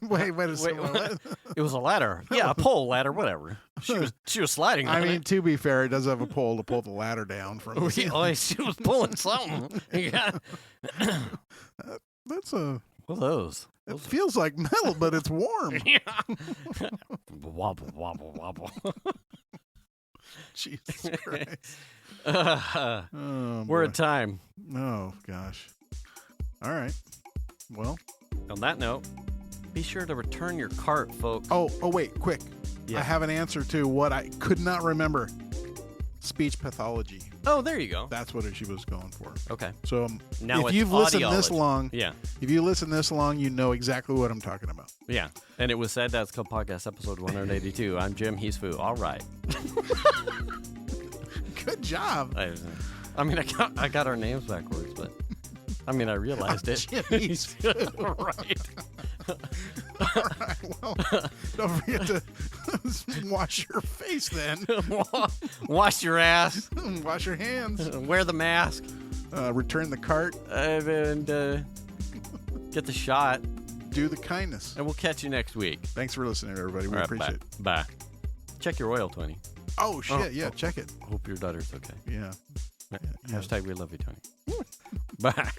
[SPEAKER 3] Wait a second.
[SPEAKER 2] wait.
[SPEAKER 3] What?
[SPEAKER 2] It was a ladder. Yeah, a pole ladder, whatever. She was sliding on
[SPEAKER 3] I mean,
[SPEAKER 2] it.
[SPEAKER 3] to be fair, it does have a pole to pull the ladder down from.
[SPEAKER 2] Oh, she was pulling something. Yeah.
[SPEAKER 3] That's a.
[SPEAKER 2] What are those?
[SPEAKER 3] It feels like metal, but it's warm.
[SPEAKER 2] Yeah. Wobble, wobble, wobble.
[SPEAKER 3] Jesus Christ.
[SPEAKER 2] Uh,
[SPEAKER 3] Oh,
[SPEAKER 2] we're
[SPEAKER 3] boy.
[SPEAKER 2] at time.
[SPEAKER 3] Oh gosh. All right. Well.
[SPEAKER 2] On that note, be sure to return your cart, folks.
[SPEAKER 3] Oh. Wait. Quick.
[SPEAKER 2] Yeah.
[SPEAKER 3] I have an answer to what I could not remember. Speech pathology.
[SPEAKER 2] Oh, there you go.
[SPEAKER 3] That's what she was going for.
[SPEAKER 2] Okay.
[SPEAKER 3] So
[SPEAKER 2] Now
[SPEAKER 3] if
[SPEAKER 2] it's
[SPEAKER 3] you've listened this
[SPEAKER 2] audiology.
[SPEAKER 3] long,
[SPEAKER 2] Yeah.
[SPEAKER 3] if you listen this long, you know exactly what I'm talking about.
[SPEAKER 2] Yeah. And it was said that's called podcast episode 182. I'm Jim. He's Fu. All right.
[SPEAKER 3] Good job.
[SPEAKER 2] I mean, I got our names backwards, but I mean, I realized it.
[SPEAKER 3] Jim, he's
[SPEAKER 2] Right.
[SPEAKER 3] All right. Well, don't forget to wash your face then.
[SPEAKER 2] Wash your ass.
[SPEAKER 3] Wash your hands.
[SPEAKER 2] Wear the mask.
[SPEAKER 3] Return the cart.
[SPEAKER 2] And get the shot.
[SPEAKER 3] Do the kindness.
[SPEAKER 2] And we'll catch you next week.
[SPEAKER 3] Thanks for listening, everybody. We
[SPEAKER 2] All right,
[SPEAKER 3] appreciate it.
[SPEAKER 2] Bye. Check your oil, Tony.
[SPEAKER 3] Oh, shit.
[SPEAKER 2] Oh,
[SPEAKER 3] yeah,
[SPEAKER 2] oh.
[SPEAKER 3] check it.
[SPEAKER 2] Hope your daughter's okay.
[SPEAKER 3] Yeah.
[SPEAKER 2] Hashtag we love you, Tony. Bye.